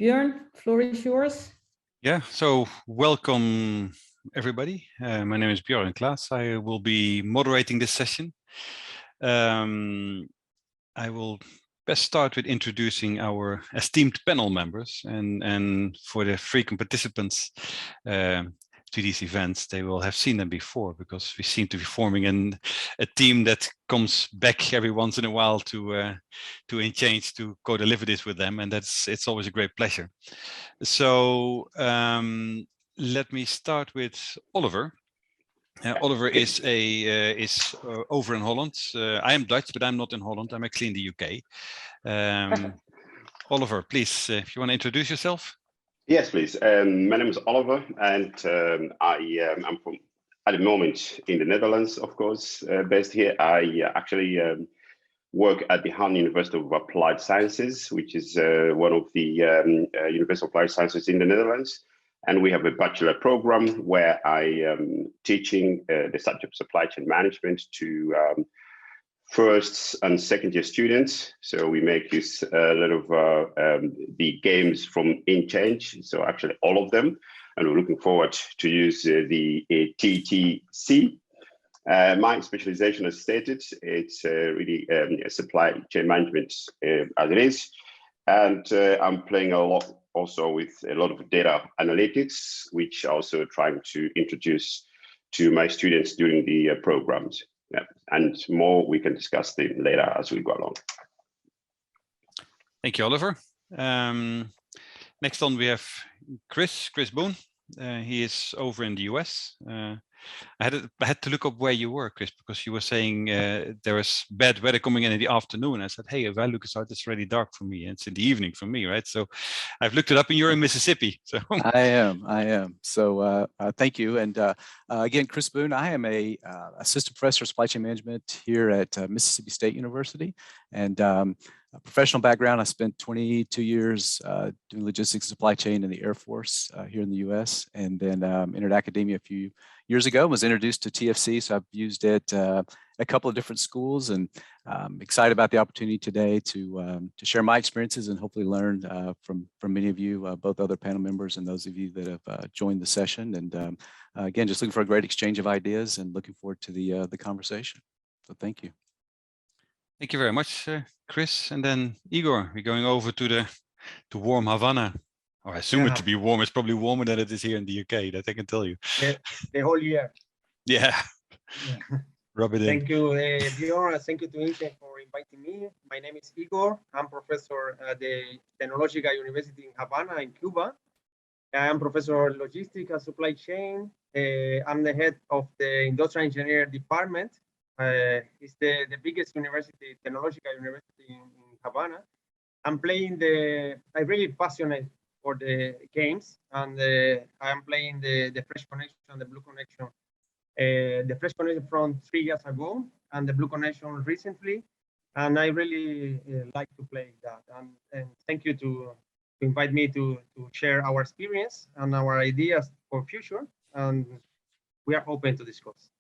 Björn, floor is yours. Yeah, so welcome everybody. My name is Björn Claes. I will be moderating this session. I will best start with introducing our esteemed panel members, and for the frequent participants to these events, they will have seen them before, because we seem to be forming a team that comes back every once in a while to Ntjenje to co-deliver this with them, and it's always a great pleasure. So let me start with Oliver. Oliver is over in Holland. I am Dutch, but I'm not in Holland. I'm actually in the UK. Oliver, please, if you want to introduce yourself. Yes, please. My name is Oliver, and I'm from, at the moment, in the Netherlands, of course, based here. I actually work at the Han University of Applied Sciences, which is one of the University of Applied Sciences in the Netherlands. And we have a bachelor program where I am teaching the subject of supply chain management to first and second year students. So we make use a lot of the games from Ntjenje, so actually all of them. And we're looking forward to use the TTC. My specialization, as stated, it's really supply chain management as it is. And I'm playing a lot also with a lot of data analytics, which also trying to introduce to my students during the programs. Yeah, and more we can discuss them later as we go along. Thank you, Oliver. Next on we have Chris Boone. He is over in the US. I had to look up where you were, Chris, because you were saying there was bad weather coming in the afternoon. I said, hey, if I look outside, it's already dark for me. And it's in the evening for me, right? So I've looked it up, and you're in Mississippi. So I am. So thank you. And again, Chris Boone. I am a assistant professor of supply chain management here at Mississippi State University, and a professional background. I spent 22 years doing logistics and supply chain in the Air Force here in the U.S., and then entered academia a few years ago. Was introduced to TFC, so I've used it at a couple of different schools, and excited about the opportunity today to share my experiences and hopefully learn from many of you, both other panel members and those of you that have joined the session. And again, just looking for a great exchange of ideas and looking forward to the conversation. So thank you. Thank you very much, Chris. And then Igor, we're going over to warm Havana. Or I assume it to be warm. It's probably warmer than it is here in the UK, that I can tell you. The whole year. Yeah. Rub it in. Thank you, Björn. Thank you to Ntjenje for inviting me. My name is Igor. I'm professor at the Technological University in Havana, in Cuba. I am professor of logistics and supply chain. I'm the head of the industrial engineer department. It's the biggest university, technological university in Havana. I'm really passionate for the games, and I'm playing the Fresh Connection, the Blue Connection. The Fresh Connection from 3 years ago, and the Blue Connection recently. And I really like to play that. And thank you to invite me to share our experience and our ideas for future. And we are open to discuss.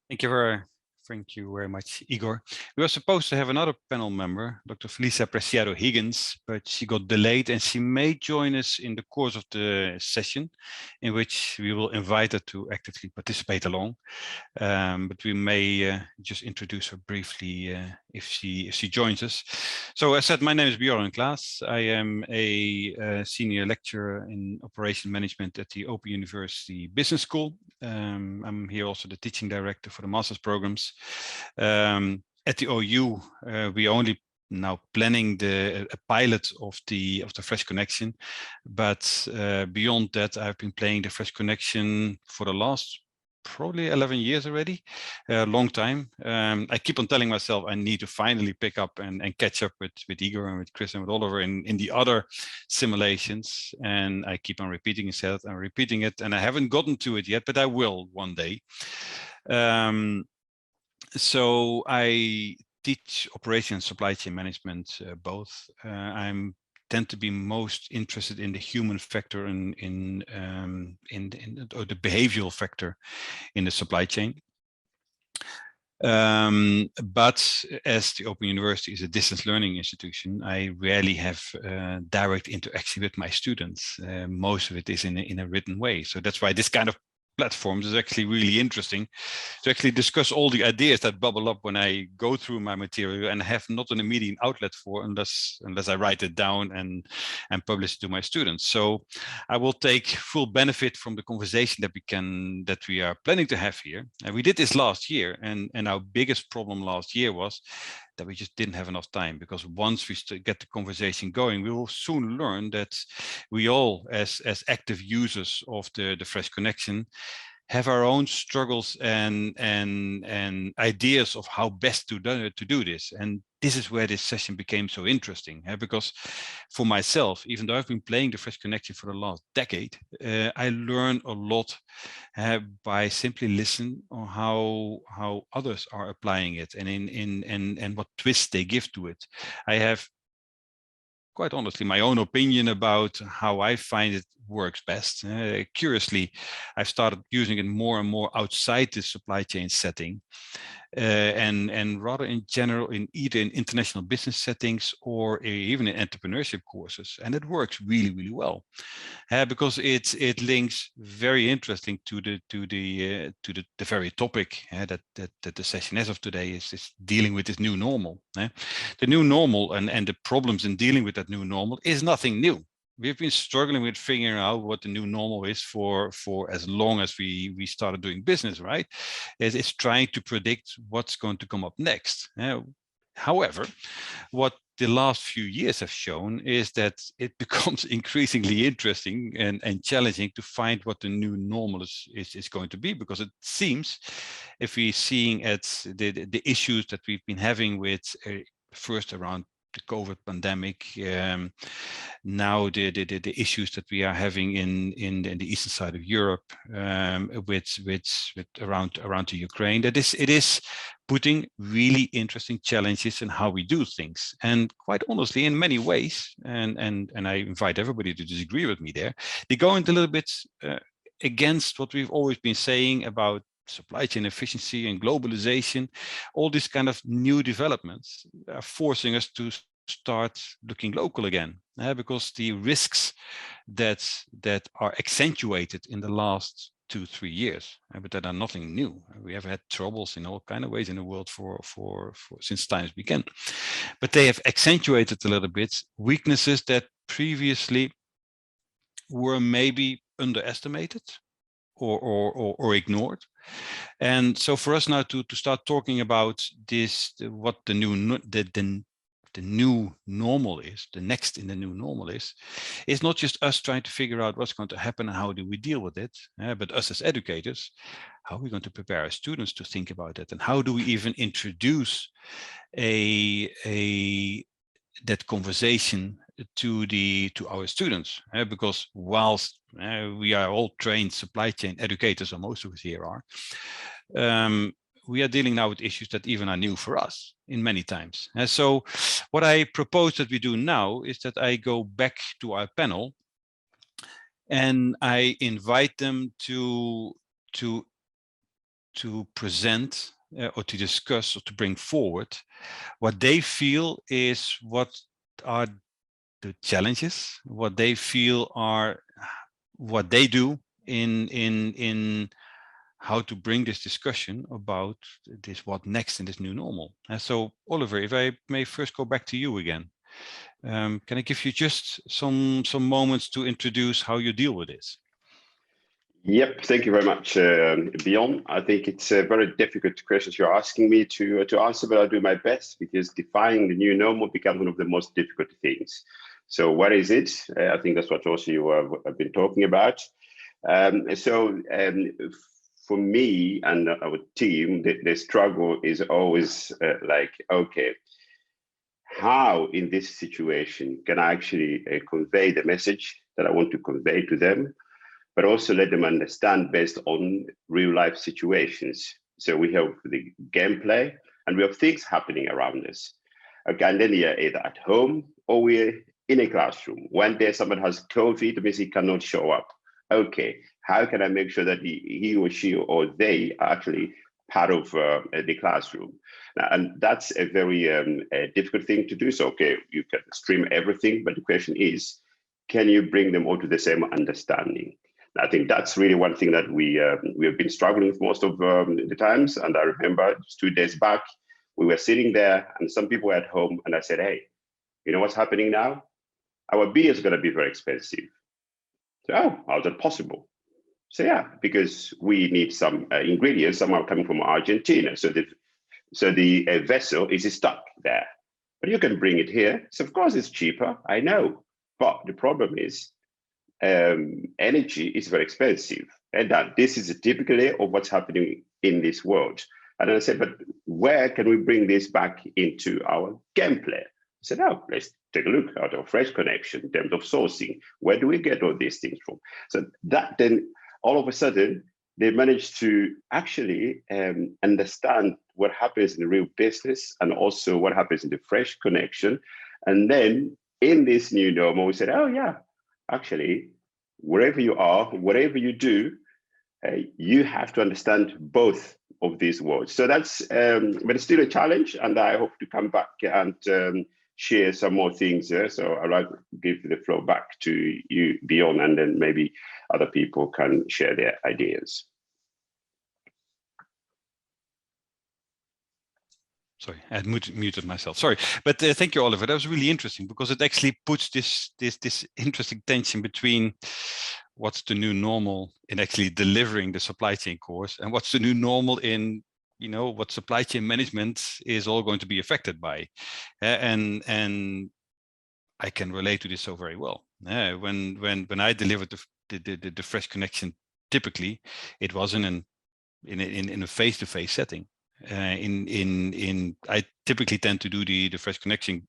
Thank you very much, Igor. We were supposed to have another panel member, Dr. Felisa Preciado Higgins, but she got delayed, and she may join us in the course of the session, in which we will invite her to actively participate along. But we may just introduce her briefly if she joins us. So as said, my name is Björn Claes. I am a senior lecturer in operation management at the Open University Business School. I'm here also the teaching director for the master's programs. At the OU, we only now planning a pilot of the Fresh Connection, but beyond that, I've been playing the Fresh Connection for the last probably 11 years already, a long time. I keep on telling myself I need to finally pick up and catch up with Igor and with Chris and with Oliver in the other simulations, and I keep on repeating it, and I haven't gotten to it yet, but I will one day. So I teach operations supply chain management both. I tend to be most interested in the human factor or the behavioral factor in the supply chain. But as the Open University is a distance learning institution, I rarely have direct interaction with my students. Most of it is in a written way. So that's why this kind of platforms is actually really interesting to actually discuss all the ideas that bubble up when I go through my material and have not an immediate outlet for unless I write it down and publish it to my students. So I will take full benefit from the conversation that we are planning to have here. And we did this last year, and our biggest problem last year was that we just didn't have enough time, because once we get the conversation going, we will soon learn that we all, as active users of the Fresh Connection, have our own struggles and ideas of how best to do this. And this is where this session became so interesting, because for myself, even though I've been playing the Fresh Connection for the last decade, I learn a lot by simply listening on how others are applying it and what twists they give to it. I have, quite honestly, my own opinion about how I find it works best. Curiously, I've started using it more and more outside the supply chain setting, and rather in general in either in international business settings or even in entrepreneurship courses, and it works really, really well, because it links very interesting to the very topic that the session as of today is dealing with this new normal. The new normal and the problems in dealing with that new normal is nothing new. We've been struggling with figuring out what the new normal is for as long as we started doing business, right? It's trying to predict what's going to come up next. However, what the last few years have shown is that it becomes increasingly interesting and challenging to find what the new normal is going to be, because it seems, if we're seeing at the issues that we've been having with first around the COVID pandemic, now the issues that we are having in the eastern side of Europe, with around the Ukraine, that it is putting really interesting challenges in how we do things. And quite honestly, in many ways, and I invite everybody to disagree with me there, they go into a little bit against what we've always been saying about supply chain efficiency and globalization. All these kind of new developments are forcing us to start looking local again, because the risks that are accentuated in the last 2-3 years, but that are nothing new. We have had troubles in all kind of ways in the world for since times began, but they have accentuated a little bit weaknesses that previously were maybe underestimated or ignored. And so for us now to start talking about this, what the new normal is, the next in the new normal is not just us trying to figure out what's going to happen and how do we deal with it, but us as educators, how are we going to prepare our students to think about it, and how do we even introduce that conversation to our students, because whilst we are all trained supply chain educators, or most of us here are, we are dealing now with issues that even are new for us in many times. And so what I propose that we do now is that I go back to our panel and I invite them to present or to discuss or to bring forward what they feel is what are the challenges, what they feel are what they do in how to bring this discussion about this what next in this new normal. And so Oliver, if I may first go back to you again, can I give you just some moments to introduce how you deal with this? Yep, thank you very much, Björn. I think it's a very difficult questions you're asking me to answer, but I'll do my best, because defining the new normal becomes one of the most difficult things. So what is it? I think that's what also you have been talking about. For me and our team, the struggle is always like, okay, how in this situation can I actually convey the message that I want to convey to them, but also let them understand based on real life situations. So we have the gameplay and we have things happening around us. Okay, and then you're either at home or we're in a classroom. One day someone has COVID, means he cannot show up. Okay, how can I make sure that he or she or they are actually part of the classroom. And that's a very difficult thing to do. So, okay, you can stream everything, but the question is, can you bring them all to the same understanding? I think that's really one thing that we have been struggling with most of the times. And I remember just 2 days back, we were sitting there and some people were at home and I said, hey, you know what's happening now? Our beer is going to be very expensive. So, oh, how's that possible? So yeah, because we need some ingredients, some are coming from Argentina. So the vessel is stuck there. But you can bring it here. So of course it's cheaper, I know. But the problem is energy is very expensive. And that this is typically of what's happening in this world. And then I said, but where can we bring this back into our gameplay? I said, oh, let's take a look at our fresh connection in terms of sourcing. Where do we get all these things from? So that then all of a sudden, they managed to actually understand what happens in the real business and also what happens in the fresh connection. And then in this new normal, we said, oh yeah, actually, wherever you are, whatever you do, you have to understand both of these worlds. So that's, but it's still a challenge, and I hope to come back and share some more things there. So I'd like to give the floor back to you, Björn, and then maybe other people can share their ideas. Sorry, I had muted myself. Sorry, but thank you, Oliver. That was really interesting because it actually puts this interesting tension between what's the new normal in actually delivering the supply chain course and what's the new normal in, you know, what supply chain management is all going to be affected by, and I can relate to this so very well. When I delivered the fresh connection, typically it was in a face-to-face setting. I typically tend to do the fresh connection,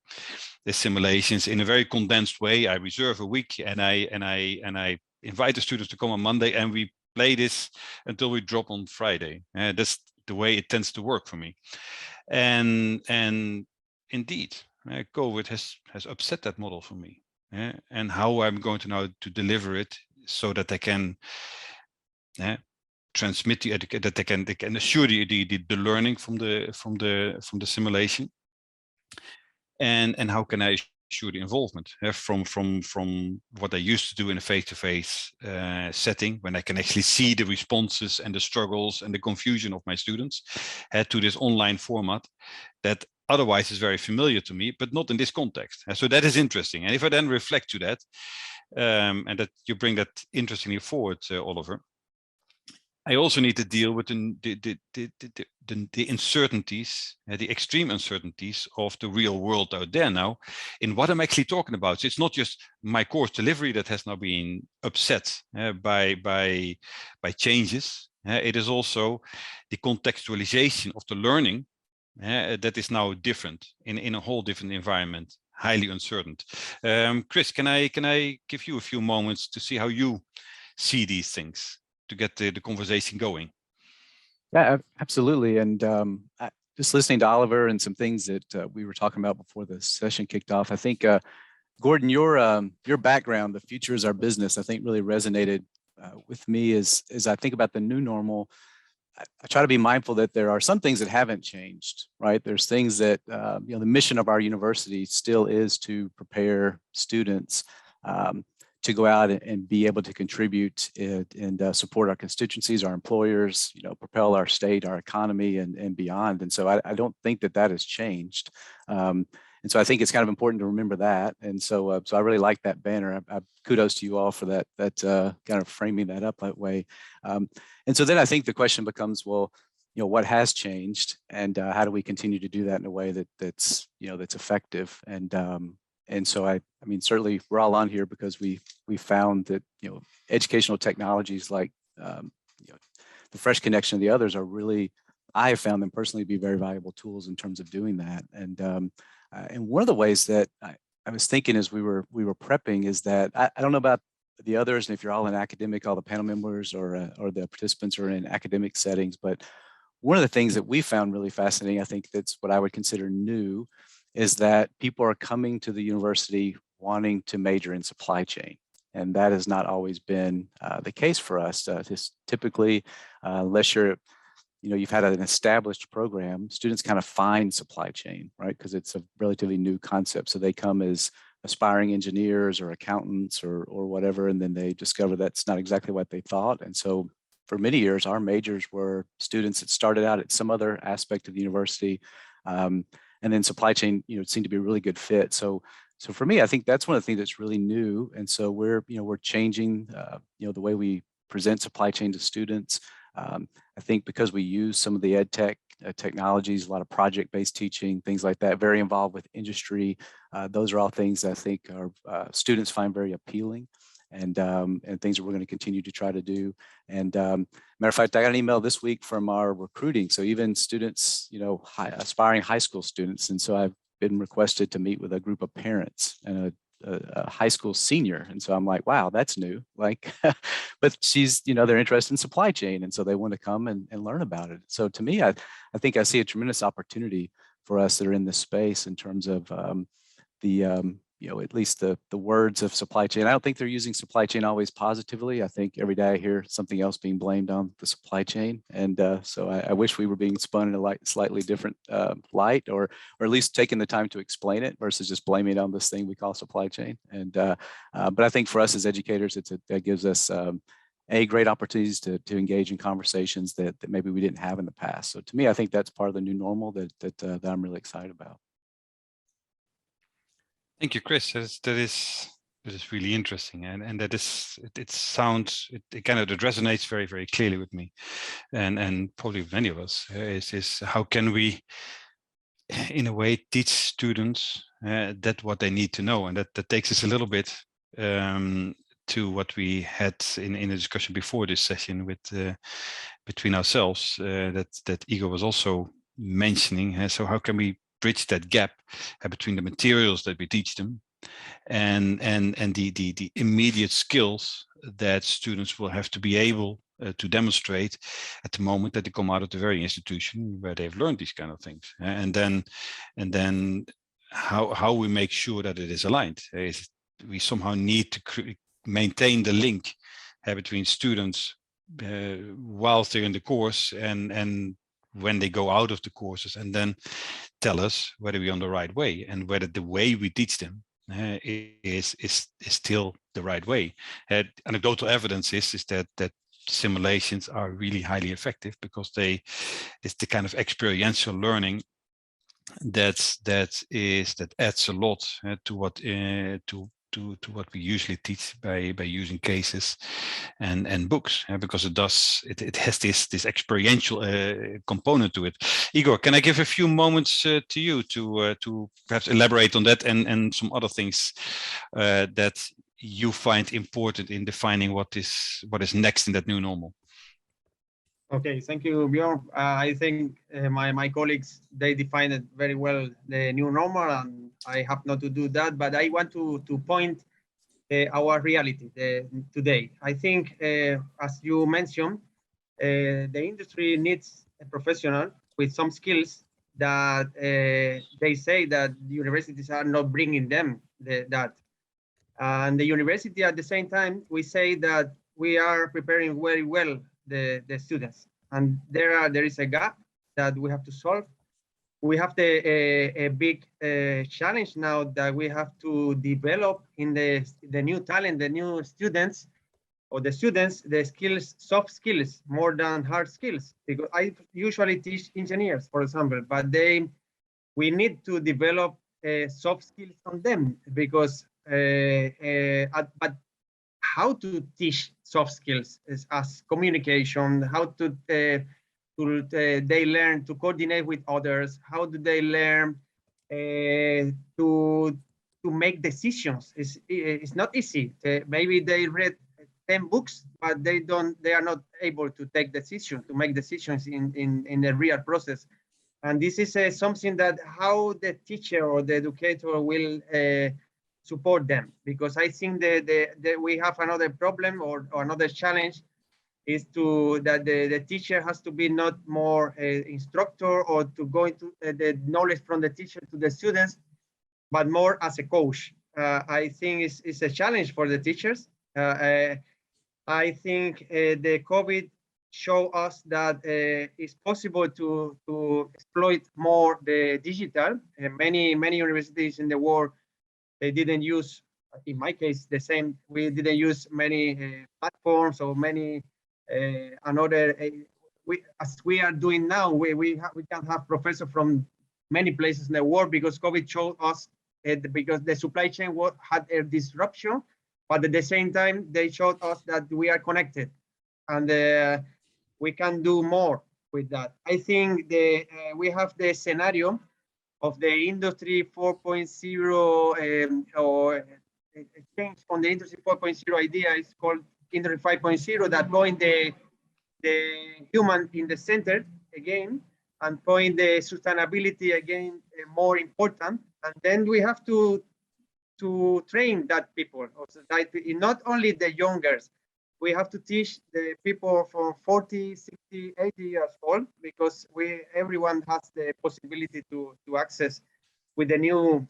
the simulations in a very condensed way. I reserve a week and I invite the students to come on Monday and we play this until we drop on Friday. That's the way it tends to work for me. And indeed, COVID has upset that model for me. And how I'm going to now to deliver it so that I can transmit the that they can assure the learning from the simulation, and how can I assure the involvement from what I used to do in a face-to-face setting, when I can actually see the responses and the struggles and the confusion of my students, to this online format that otherwise is very familiar to me, but not in this context. So that is interesting. And if I then reflect to that, and that you bring that interestingly forward, Oliver, I also need to deal with the uncertainties, the extreme uncertainties of the real world out there now, in what I'm actually talking about. So it's not just my course delivery that has now been upset by changes. It is also the contextualization of the learning that is now different in a whole different environment, highly uncertain. Chris, can I give you a few moments to see how you see these things, to get the conversation going? Yeah, absolutely. And just listening to Oliver and some things that we were talking about before the session kicked off, I think, Gordon, your background, the future is our business, I think really resonated with me as I think about the new normal. I try to be mindful that there are some things that haven't changed, right? There's things that, you know, the mission of our university still is to prepare students to go out and be able to contribute and support our constituencies, our employers, you know, propel our state, our economy, and beyond. And so I don't think that has changed. And so I think it's kind of important to remember that. And so I really like that banner. I kudos to you all for that kind of framing that up that way. And so then I think the question becomes, well, you know, what has changed, and how do we continue to do that in a way that's effective? And so I mean, certainly we're all on here because we found that, you know, educational technologies like, you know, the Fresh Connection and the others are really, I have found them personally to be very valuable tools in terms of doing that. And one of the ways that I was thinking as we were prepping is that I don't know about the others, and if you're all in academic, all the panel members or the participants are in academic settings, but one of the things that we found really fascinating, I think that's what I would consider new, is that people are coming to the university wanting to major in supply chain. And that has not always been the case for us. Typically, unless you're you've had an established program, students kind of find supply chain, right? Because it's a relatively new concept. So they come as aspiring engineers or accountants or whatever, and then they discover that's not exactly what they thought. And so for many years, our majors were students that started out at some other aspect of the university. And then supply chain, seemed to be a really good fit. So for me, I think that's one of the things that's really new. And so we're changing, the way we present supply chain to students. I think because we use some of the ed tech technologies, a lot of project-based teaching, things like that, very involved with industry. Those are all things that I think our students find very appealing, and things that we're going to continue to try to do. And matter of fact, I got an email this week from our recruiting. So even students, aspiring high school students. And so I've been requested to meet with a group of parents and a high school senior. And so I'm like, wow, that's new. Like, but she's, they're interested in supply chain. And so they want to come and learn about it. So to me, I think I see a tremendous opportunity for us that are in this space in terms of at least the words of supply chain. I don't think they're using supply chain always positively. I think every day I hear something else being blamed on the supply chain. And so I wish we were being spun in a slightly different light, or at least taking the time to explain it versus just blaming it on this thing we call supply chain. And but I think for us as educators, that gives us great opportunities to engage in conversations that maybe we didn't have in the past. So to me, I think that's part of the new normal that I'm really excited about. Thank you, Chris. That is really interesting, and that is it sounds it kind of resonates very, very clearly with me, and probably with many of us. Is how can we, in a way, teach students that what they need to know, and that takes us a little bit to what we had in a discussion before this session with between ourselves that Igor was also mentioning. So how can we bridge that gap between the materials that we teach them and the immediate skills that students will have to be able to demonstrate at the moment that they come out of the very institution where they've learned these kind of things, and then how we make sure that it is aligned. We somehow need to maintain the link between students whilst they're in the course and when they go out of the courses, and then tell us whether we're on the right way and whether the way we teach them is still the right way. Anecdotal evidence is that simulations are really highly effective because it's the kind of experiential learning that adds a lot to what to what we usually teach by using cases and books, because it has this experiential component to it. Igor, can I give a few moments to you to perhaps elaborate on that and some other things that you find important in defining what is next in that new normal? Okay, thank you, Björn. I think my colleagues, they defined it very well, the new normal, and I have not to do that, but I want to point our reality today. I think, as you mentioned, the industry needs a professional with some skills that they say that the universities are not bringing them that. And the university, at the same time, we say that we are preparing very well the students, and there is a gap that we have to solve. We have a big challenge now that we have to develop in the new talent, the new students, or the students, the skills, soft skills, more than hard skills. Because I usually teach engineers, for example, but we need to develop soft skills on them, because but how to teach soft skills is as communication, how to they learn to coordinate with others, how do they learn to make decisions. It's not easy. Maybe they read 10 books, but they are not able to take decisions, to make decisions in the real process. And this is something that how the teacher or the educator will support them, because I think that we have another problem or another challenge is that the teacher has to be not more instructor or to go into the knowledge from the teacher to the students, but more as a coach. I think it's a challenge for the teachers. I think the COVID show us that it's possible to exploit more the digital. Many universities in the world, they didn't use, in my case, the same. We didn't use many platforms or many another. As we are doing now, we can have professors from many places in the world, because COVID showed us because the supply chain had a disruption, but at the same time they showed us that we are connected, and we can do more with that. I think we have the scenario of the industry 4.0 or a change on the industry 4.0 idea is called industry 5.0, that point the human in the center again, and point the sustainability again more important. And then we have to train that people, also that not only the youngers, we have to teach the people from 40, 60, 80 years old, because everyone has the possibility to access with the new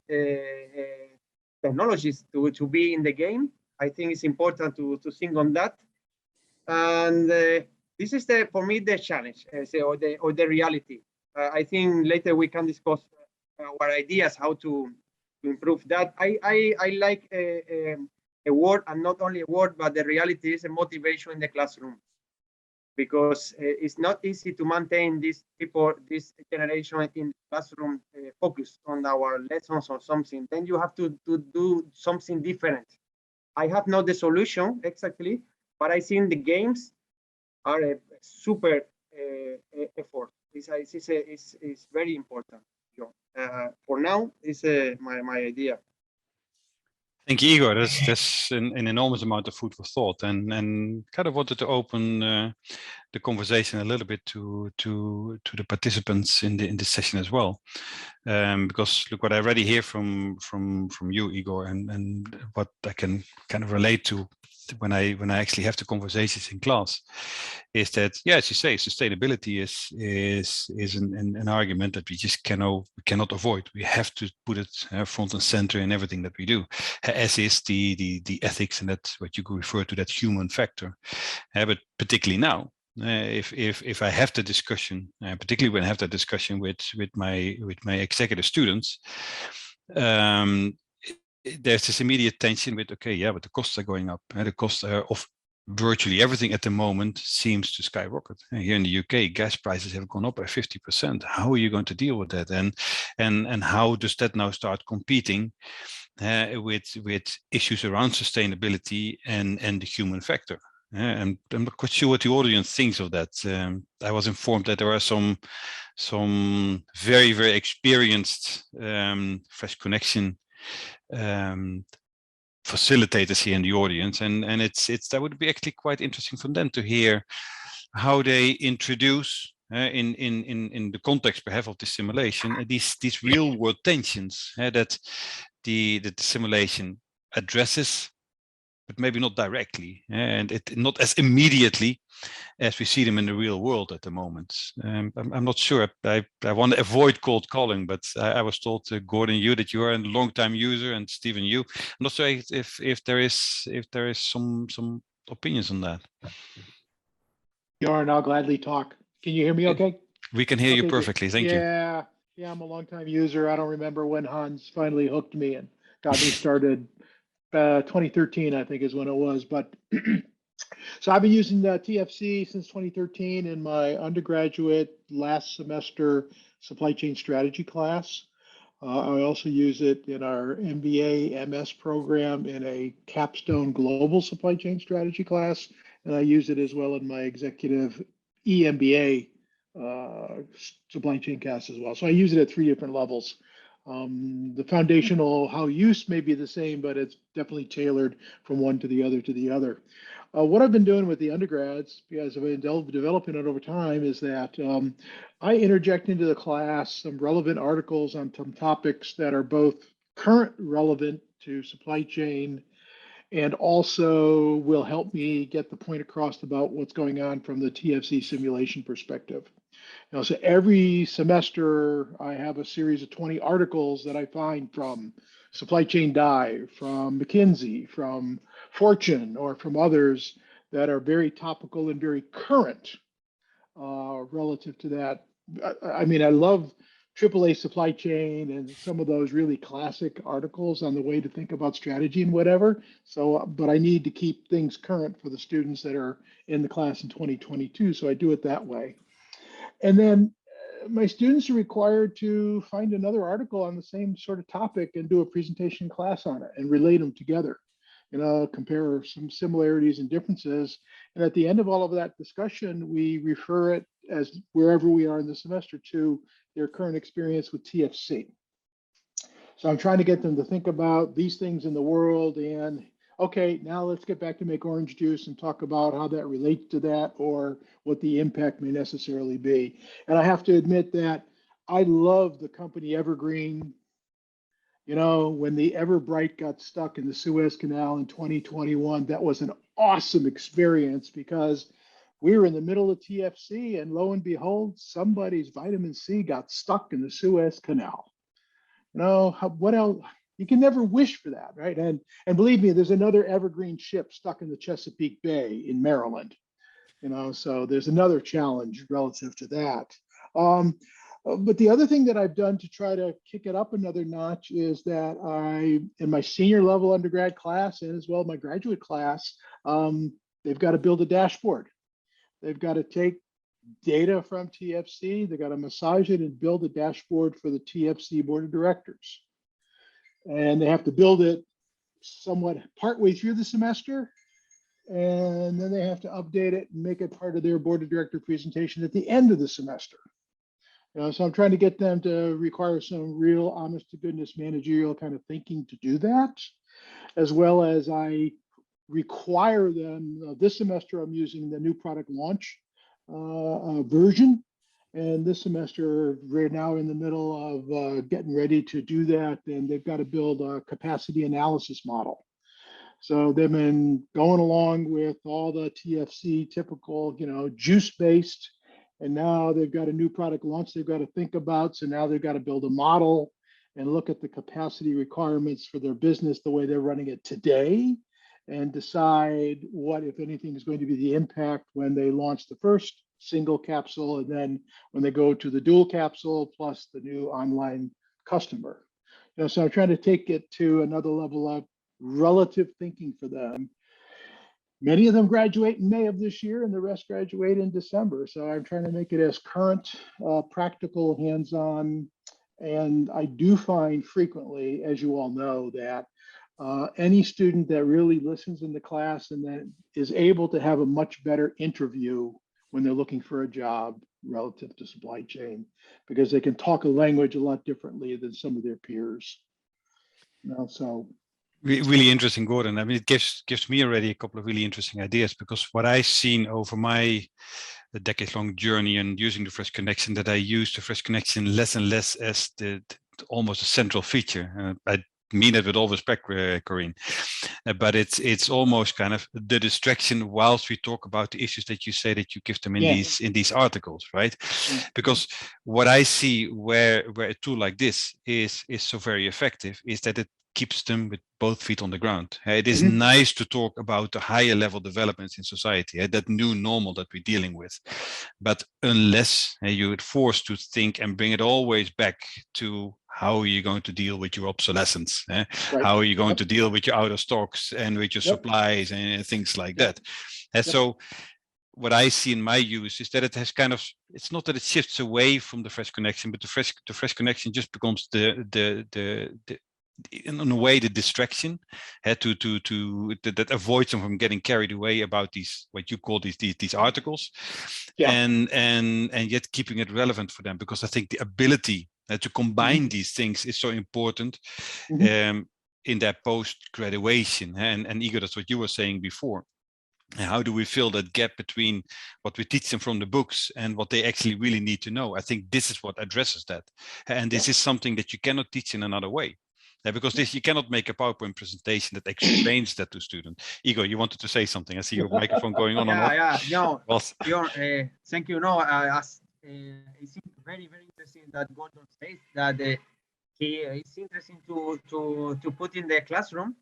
technologies to be in the game. I think it's important to think on that. And this is for me the challenge, or the reality. I think later we can discuss our ideas how to improve that. I like a word, and not only a word, but the reality is a motivation in the classroom, because it's not easy to maintain these people, this generation in the classroom focused on our lessons or something. Then you have to do something different. I have not the solution exactly, but I think the games are a super effort. It's very important. For now, it's my idea. Thank you, Igor. That's an enormous amount of food for thought, and kind of wanted to open the conversation a little bit to the participants in the session as well, because look, what I already hear from you, Igor, and what I can kind of relate to when I actually have the conversations in class, is that, yeah, as you say, sustainability is an argument that we just cannot avoid. We have to put it front and center in everything that we do, as is the ethics, and that's what you could refer to, that human factor. But particularly now, if I have the discussion, particularly when I have that discussion with my executive students, there's this immediate tension with, okay, yeah, but the costs are going up, and the costs of virtually everything at the moment seems to skyrocket. Here in the UK, gas prices have gone up by 50%. How are you going to deal with that? And how does that now start competing with issues around sustainability and the human factor? And I'm not quite sure what the audience thinks of that. I was informed that there are some very, very experienced Fresh Connection facilitators here in the audience, and that would be actually quite interesting for them to hear how they introduce in the context perhaps of the simulation these real world tensions that the simulation addresses, but maybe not directly, and not as immediately as we see them in the real world at the moment. I'm not sure. I want to avoid cold calling, but I was told, Gordon, you, that you are a long-time user, and Stephen, you. I'm not sure if there is some opinions on that. Björn, I'll gladly talk. Can you hear me okay? We can hear you perfectly. Thank you. Yeah, I'm a long-time user. I don't remember when Hans finally hooked me and got me started. 2013, I think, is when it was. But so I've been using the TFC since 2013 in my undergraduate last semester supply chain strategy class. I also use it in our MBA MS program in a capstone global supply chain strategy class. And I use it as well in my executive EMBA supply chain class as well. So I use it at 3 different levels. The foundational how use may be the same, but it's definitely tailored from one to the other. What I've been doing with the undergrads, because I've been developing it over time, is that I interject into the class some relevant articles on some topics that are both current relevant to supply chain and also will help me get the point across about what's going on from the TFC simulation perspective. So every semester I have a series of 20 articles that I find from Supply Chain Dive, from McKinsey, from Fortune, or from others that are very topical and very current relative to that. I mean, I love AAA supply chain and some of those really classic articles on the way to think about strategy and whatever. So, but I need to keep things current for the students that are in the class in 2022. So I do it that way. And then my students are required to find another article on the same sort of topic and do a presentation class on it and relate them together. Compare some similarities and differences. And at the end of all of that discussion, we refer it as wherever we are in the semester to their current experience with TFC. So I'm trying to get them to think about these things in the world and, okay, now let's get back to make orange juice and talk about how that relates to that or what the impact may necessarily be. And I have to admit that I love the company Evergreen. When the Everbright got stuck in the Suez Canal in 2021, that was an awesome experience because we were in the middle of TFC and lo and behold, somebody's vitamin C got stuck in the Suez Canal. What else? You can never wish for that, right? And believe me, there's another Evergreen ship stuck in the Chesapeake Bay in Maryland. So there's another challenge relative to that. But the other thing that I've done to try to kick it up another notch is that in my senior level undergrad class and as well my graduate class, they've got to build a dashboard. They've got to take data from TFC, they've got to massage it and build a dashboard for the TFC board of directors. And they have to build it somewhat partway through the semester. And then they have to update it and make it part of their board of director presentation at the end of the semester. So I'm trying to get them to require some real honest to goodness managerial kind of thinking to do that, as well as I require them, this semester I'm using the new product launch version. And this semester, we're now in the middle of getting ready to do that. And they've got to build a capacity analysis model. So they've been going along with all the TFC typical, juice-based. And now they've got a new product launch they've got to think about. So now they've got to build a model and look at the capacity requirements for their business the way they're running it today and decide what, if anything, is going to be the impact when they launch the first single capsule and then when they go to the dual capsule plus the new online customer. So I'm trying to take it to another level of relative thinking for them. Many of them graduate in May of this year and the rest graduate in December. So I'm trying to make it as current, practical, hands-on. And I do find frequently, as you all know, that any student that really listens in the class and that is able to have a much better interview when they're looking for a job relative to supply chain, because they can talk a language a lot differently than some of their peers. So really interesting, Gordon. I mean, it gives me already a couple of really interesting ideas, because what I've seen over my decade-long journey and using the Fresh Connection, that I use the Fresh Connection less and less as almost a central feature. I mean it with all respect, Corinne, but it's almost kind of the distraction whilst we talk about the issues that you say that you give them in these articles, right? Because what I see where a tool like this is so very effective is that it keeps them with both feet on the ground. It is nice to talk about the higher level developments in society, that new normal that we're dealing with. But unless you're forced to think and bring it always back to how are you going to deal with your obsolescence? Right. How are you going to deal with your out of stocks and with your supplies and things like that? And so what I see in my use is that it has kind of, it's not that it shifts away from the Fresh Connection, but the Fresh Connection just becomes in a way the distraction that avoids them from getting carried away about these, what you call these articles, and yet keeping it relevant for them, because I think the ability to combine these things is so important in that post graduation. And Igor, that's what you were saying before. How do we fill that gap between what we teach them from the books and what they actually really need to know? I think this is what addresses that, and this is something that you cannot teach in another way. Because you cannot make a PowerPoint presentation that explains that to students. Igor, you wanted to say something. I see your microphone going on. No, Björn, thank you. No, it's very, very interesting that Gordon says that it's interesting to put in the classroom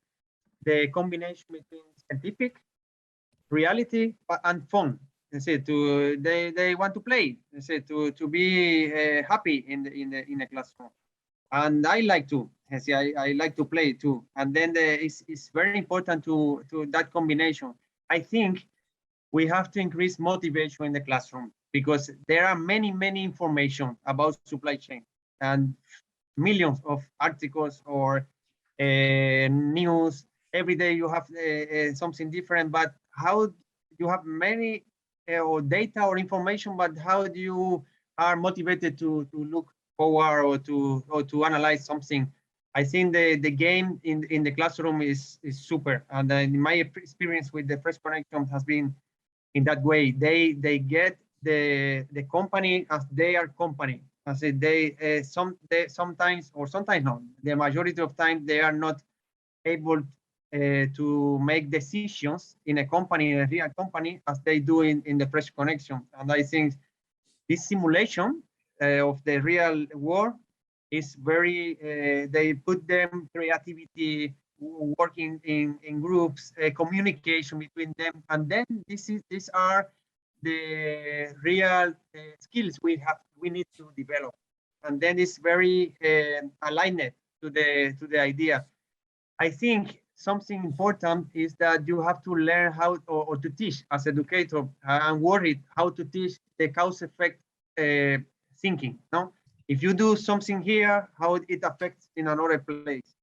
the combination between scientific, reality, and fun. They want to play. To be happy in the classroom, and I like to. I like to play too. And then it's very important to that combination. I think we have to increase motivation in the classroom because there are many information about supply chain and millions of articles or news. Every day you have something different, but how you have many or data or information, but how do you are motivated to look forward or to analyze something? I think the game in the classroom is super, and in my experience with the Fresh Connection has been in that way. They get the company as their company. As they sometimes not. The majority of time they are not able to make decisions in a company, in a real company, as they do in the Fresh Connection. And I think this simulation of the real world is very. They put them creativity, working in groups, communication between them, and then these are the real skills we need to develop, and then it's very aligned to the idea. I think something important is that you have to learn how or to teach as educator. I'm worried how to teach the cause effect thinking. No, if you do something here, how it affects in another place.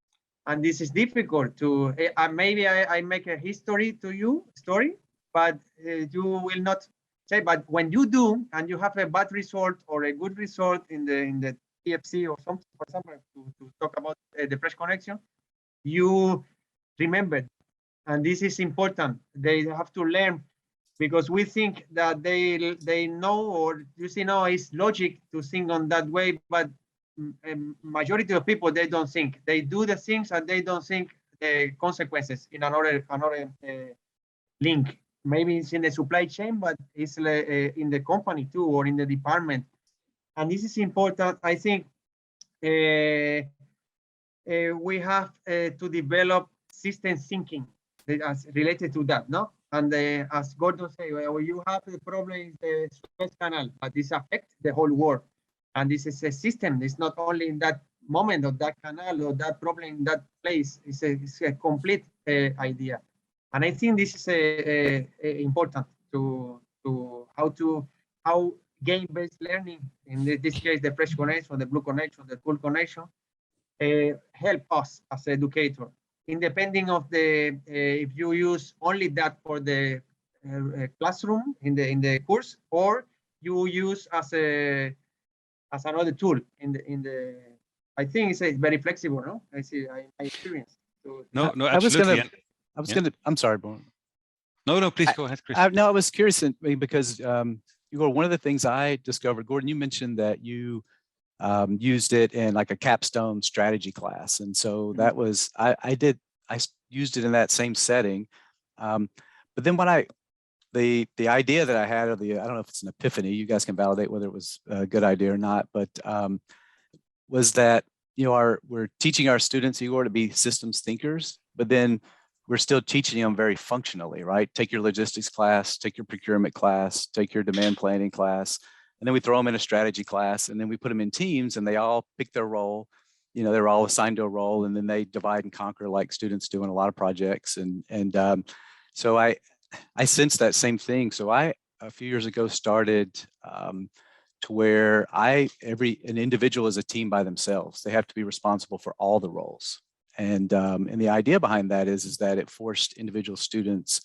And this is difficult to, maybe I make a history to you, story, but you will not say, but when you do, and you have a bad result or a good result in the TFC or something, for example, to talk about the Fresh Connection, you remember, and this is important. They have to learn because we think that they know, or you see, no, it's logic to think on that way, but majority of people, they don't think. They do the things and they don't think the consequences in another link. Maybe it's in the supply chain, but it's in the company too, or in the department. And this is important. I think we have to develop system thinking as related to that, no? And as Gordon said, well, you have the problem in the Suez Canal, but this affects the whole world. And this is a system. It's not only in that moment of that canal or that problem in that place. It's a complete idea. And I think this is important to how game-based learning, in this case, the Fresh Connection, the Blue Connection, the Cool Connection, help us as educator. Independent of the if you use only that for the classroom in the course, or you use as another tool in the I think it's very flexible, no? I see my experience. So, no, absolutely. I'm sorry, Boone. No, please go ahead, Chris. I was curious because Igor, one of the things I discovered, Gordon, you mentioned that you used it in like a capstone strategy class, and so that was I used it in that same setting. But then when the idea that I had, I don't know if it's an epiphany, you guys can validate whether it was a good idea or not, but was that, you know, we're teaching our students, Igor, to be systems thinkers, but then we're still teaching them very functionally, right? Take your logistics class, take your procurement class, take your demand planning class, and then we throw them in a strategy class, and then we put them in teams, and they all pick their role. You know, they're all assigned to a role, and then they divide and conquer like students do in a lot of projects. And so I sensed that same thing. So I, a few years ago, started to where an individual is a team by themselves. They have to be responsible for all the roles. And the idea behind that is that it forced individual students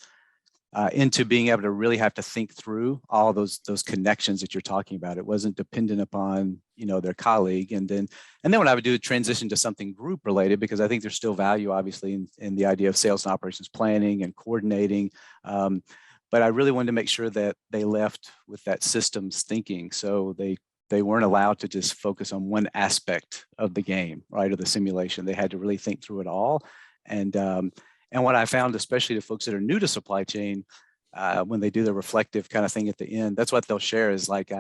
into being able to really have to think through all those connections that you're talking about. It wasn't dependent upon, you know, their colleague. And then what I would do is transition to something group related, because I think there's still value, obviously, in the idea of sales and operations planning and coordinating. But I really wanted to make sure that they left with that systems thinking. So they weren't allowed to just focus on one aspect of the game, right, or the simulation. They had to really think through it all. And what I found, especially to folks that are new to supply chain, when they do the reflective kind of thing at the end, that's what they'll share is like,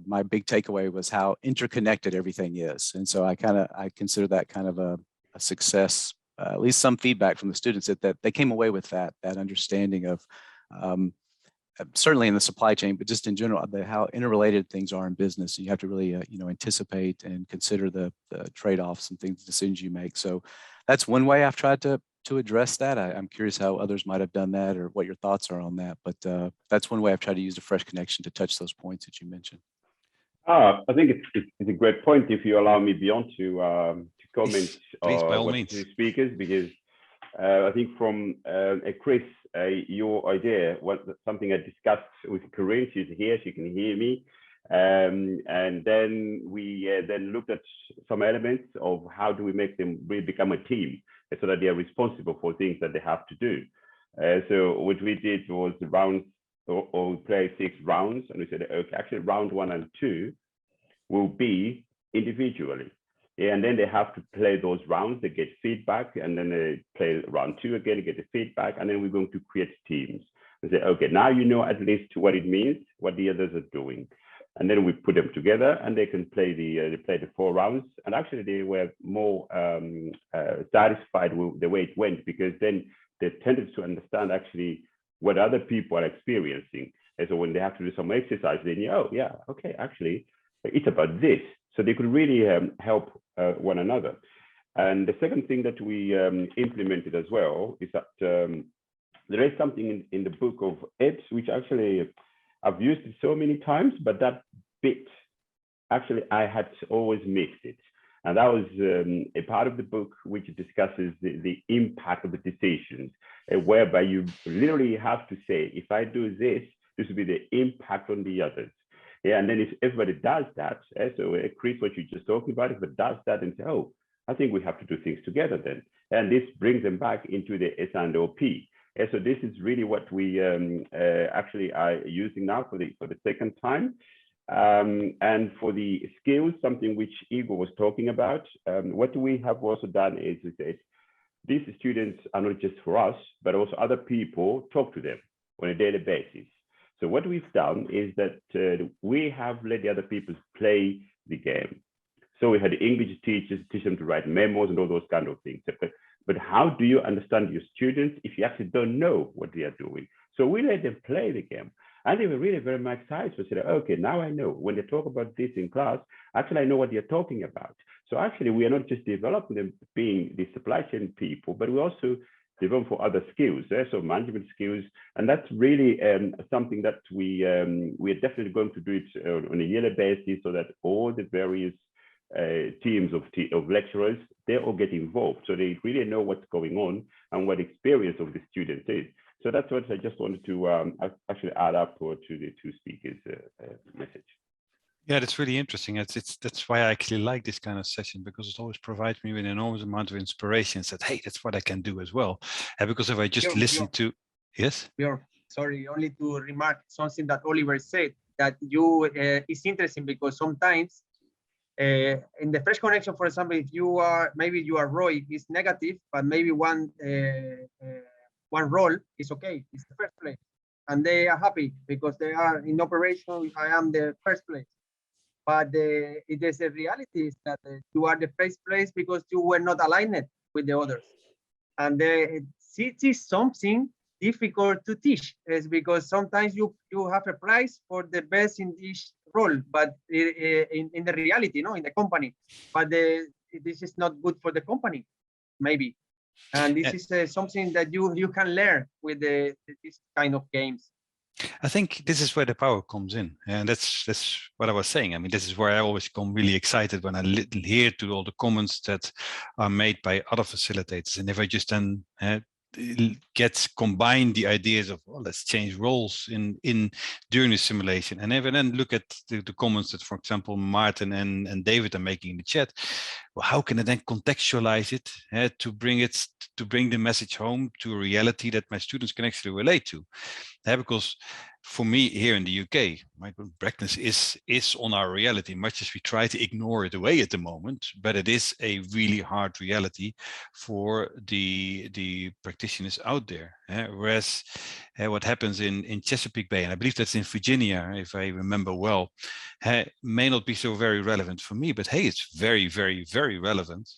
my big takeaway was how interconnected everything is. And so I consider that kind of a success, at least some feedback from the students that they came away with that understanding of certainly in the supply chain, but just in general, how interrelated things are in business. You have to really, anticipate and consider the trade-offs and things, decisions you make. So that's one way I've tried to address that. I'm curious how others might have done that or what your thoughts are on that. But that's one way I've tried to use a fresh connection to touch those points that you mentioned. I think it's a great point. If you allow me, Björn, to comment please, by all what means. the speakers, because I think from Chris, your idea was something I discussed with Corinne. She's here; she can hear me. And then we then looked at some elements of how do we make them really become a team, so that they are responsible for things that they have to do. So what we did was rounds, or play 6 rounds, and we said, okay, actually round 1 and 2 will be individually. Yeah, and then they have to play those rounds, they get feedback, and then they play round 2 again, get the feedback, and then we're going to create teams. And say, okay, now you know at least what it means, what the others are doing. And then we put them together and they can play the 4 rounds. And actually they were more satisfied with the way it went, because then they tended to understand actually what other people are experiencing. And so when they have to do some exercise, they know, oh yeah, okay, actually it's about this. So they could really help one another. And the second thing that we implemented as well is that there is something in the book of Ed, which actually I've used it so many times, but that bit, actually I had always mixed it. And that was a part of the book which discusses the impact of the decisions, whereby you literally have to say, if I do this, this will be the impact on the others. Yeah, and then if everybody does that, so Chris, what you're just talking about, if it does that and say, oh, I think we have to do things together then. And this brings them back into the S&OP. And so this is really what we actually are using now for the second time. And for the skills, something which Igor was talking about, what we have also done is we said, these students are not just for us, but also other people talk to them on a daily basis. So what we've done is that we have let the other people play the game. So we had English teachers teach them to write memos and all those kind of things. But how do you understand your students if you actually don't know what they are doing? So we let them play the game. And they were really very much excited. So said, okay, now I know when they talk about this in class, actually I know what they're talking about. So actually we are not just developing them being the supply chain people, but we also develop for other skills, so management skills. And that's really something that we're definitely going to do it on a yearly basis, so that all the various teams of lecturers, they all get involved. So they really know what's going on and what experience of the students is. So that's what I just wanted to actually add up to the 2 speakers' message. Yeah, that's really interesting. That's why I actually like this kind of session, because it always provides me with an enormous amount of inspiration. That, hey, that's what I can do as well. Because if I just listen to, yes. Björn, sorry, only to remark something that Oliver said, that you is interesting, because sometimes in the fresh connection, for example, if you are maybe your ROI is negative, but maybe one role is okay, it's the first place, and they are happy because they are in operation. I am the first place. But it is a reality is that you are the first place because you were not aligned with the others. And it is something difficult to teach, is because sometimes you have a prize for the best in each role, but in the reality, in the company. But this is not good for the company, maybe. And this is something that you can learn with this kind of games. I think this is where the power comes in, and that's what I was saying. I mean, this is where I always come really excited when I hear to all the comments that are made by other facilitators, and if I just then combine the ideas of, well, let's change roles in during the simulation, and if I then look at the comments that, for example, Martin and David are making in the chat, well, how can I then contextualize it to bring the message home to a reality that my students can actually relate to? Because for me here in the UK, migrant practice is on our reality, much as we try to ignore it away at the moment, but it is a really hard reality for the practitioners out there. Whereas what happens in Chesapeake Bay, and I believe that's in Virginia, if I remember well, may not be so very relevant for me, but hey, it's very, very, very relevant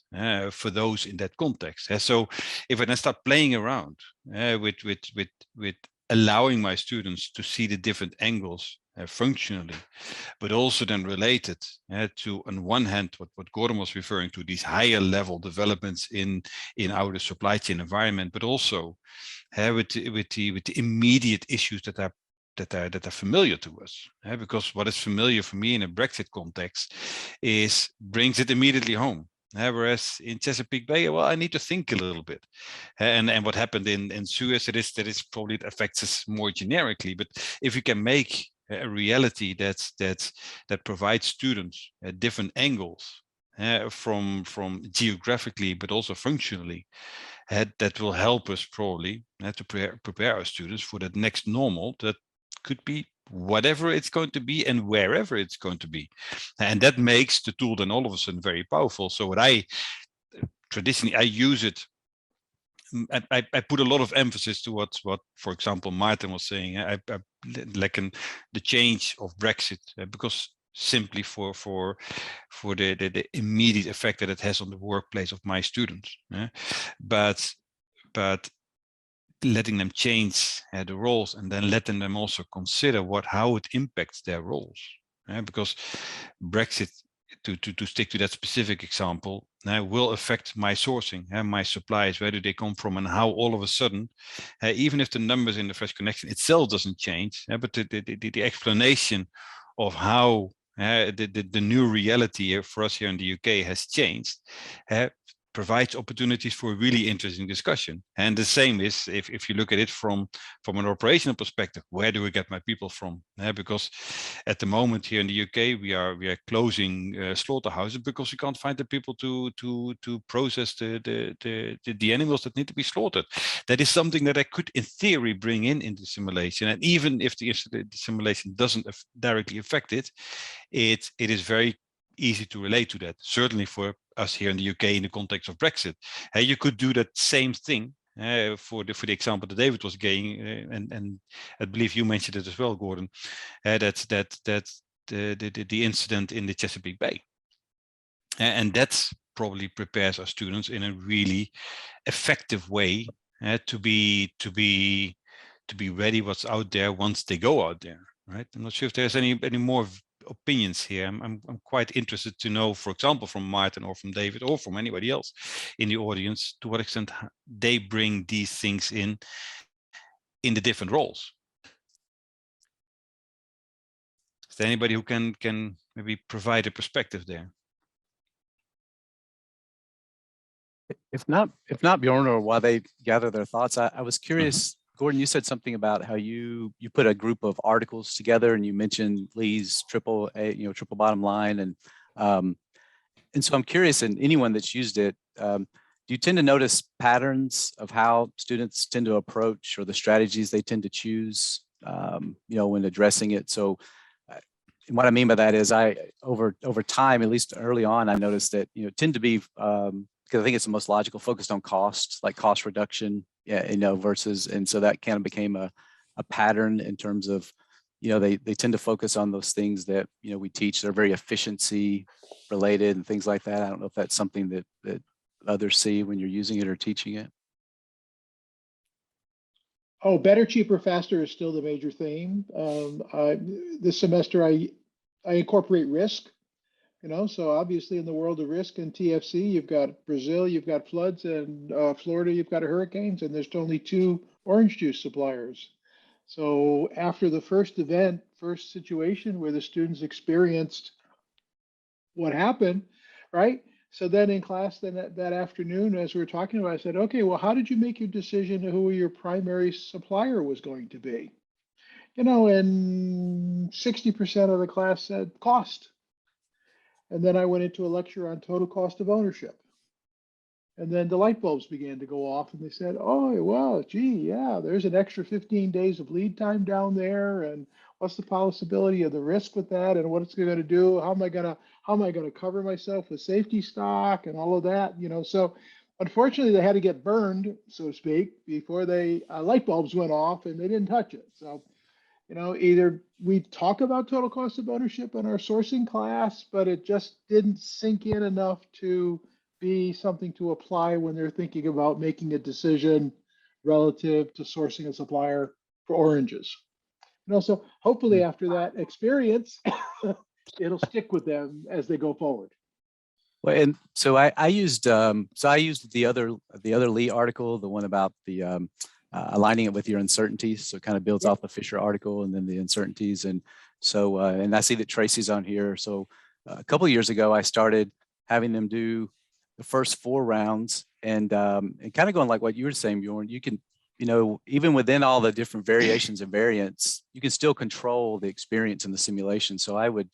for those in that context. So if I then start playing around with allowing my students to see the different angles functionally, but also then related to, on one hand, what Gordon was referring to, these higher level developments in our supply chain environment, but also with the immediate issues that are familiar to us. Because what is familiar for me in a Brexit context brings it immediately home. Whereas in Chesapeake Bay, well, I need to think a little bit. And what happened in Suez, that is probably, it affects us more generically. But if you can make a reality that provides students different angles from geographically, but also functionally, that will help us probably to prepare our students for that next normal that could be whatever it's going to be and wherever it's going to be. And that makes the tool then all of a sudden very powerful. So what I traditionally, I use it. I put a lot of emphasis to what for example, Martin was saying. I like the change of Brexit because simply for the immediate effect that it has on the workplace of my students. But letting them change the roles and then letting them also consider how it impacts their roles. Because Brexit, to stick to that specific example, will affect my sourcing and my supplies, where do they come from, and how all of a sudden, even if the numbers in the Fresh Connection itself doesn't change, but the explanation of how the new reality for us here in the UK has changed, provides opportunities for a really interesting discussion. And the same is if you look at it from an operational perspective, where do we get my people from? Because at the moment here in the UK, we are closing slaughterhouses because we can't find the people to process the animals that need to be slaughtered. That is something that I could, in theory, bring into simulation. And even if the simulation doesn't directly affect it, it is very easy to relate to that. Certainly for us here in the UK in the context of Brexit, you could do that same thing for the example that David was giving, and I believe you mentioned it as well, Gordon. That's the incident in the Chesapeake Bay, and that probably prepares our students in a really effective way to be ready what's out there once they go out there. Right? I'm not sure if there's any more opinions here. I'm quite interested to know, for example, from Martin or from David or from anybody else in the audience, to what extent they bring these things in the different roles. Is there anybody who can maybe provide a perspective there? If not Björn, or while they gather their thoughts, I was curious. Gordon, you said something about how you put a group of articles together, and you mentioned Lee's triple bottom line, and so I'm curious, and anyone that's used it, do you tend to notice patterns of how students tend to approach, or the strategies they tend to choose, when addressing it? So, what I mean by that is, over time, at least early on, I noticed that tend to be because I think it's the most logical, focused on cost, like cost reduction. Versus, and so that kind of became a pattern in terms of, they tend to focus on those things that, we teach. They're very efficiency related and things like that. I don't know if that's something that others see when you're using it or teaching it. Oh, better, cheaper, faster is still the major theme. This semester, I incorporate risk. So obviously in the world of risk and TFC, you've got Brazil, you've got floods, and Florida, you've got hurricanes, and there's only 2 orange juice suppliers. So after the first situation where the students experienced what happened, right? So then in class, that afternoon, as we were talking about, I said, okay, well, how did you make your decision to who your primary supplier was going to be? And 60% of the class said cost. And then I went into a lecture on total cost of ownership. And then the light bulbs began to go off, and they said, oh, well, gee, yeah, there's an extra 15 days of lead time down there. And what's the possibility of the risk with that? And what it's going to do? How am I going to cover myself with safety stock and all of that? So unfortunately, they had to get burned, so to speak, before light bulbs went off, and they didn't touch it. So either we talk about total cost of ownership in our sourcing class, but it just didn't sink in enough to be something to apply when they're thinking about making a decision relative to sourcing a supplier for oranges. And also, hopefully after that experience, it'll stick with them as they go forward. Well, and so I used the other Lee article, the one about the aligning it with your uncertainties. So it kind of builds off the Fisher article and then the uncertainties. And so and I see that Tracy's on here. So a couple of years ago, I started having them do the first 4 rounds and kind of going like what you were saying, Bjorn. You can, even within all the different variations and variants, you can still control the experience in the simulation. So I would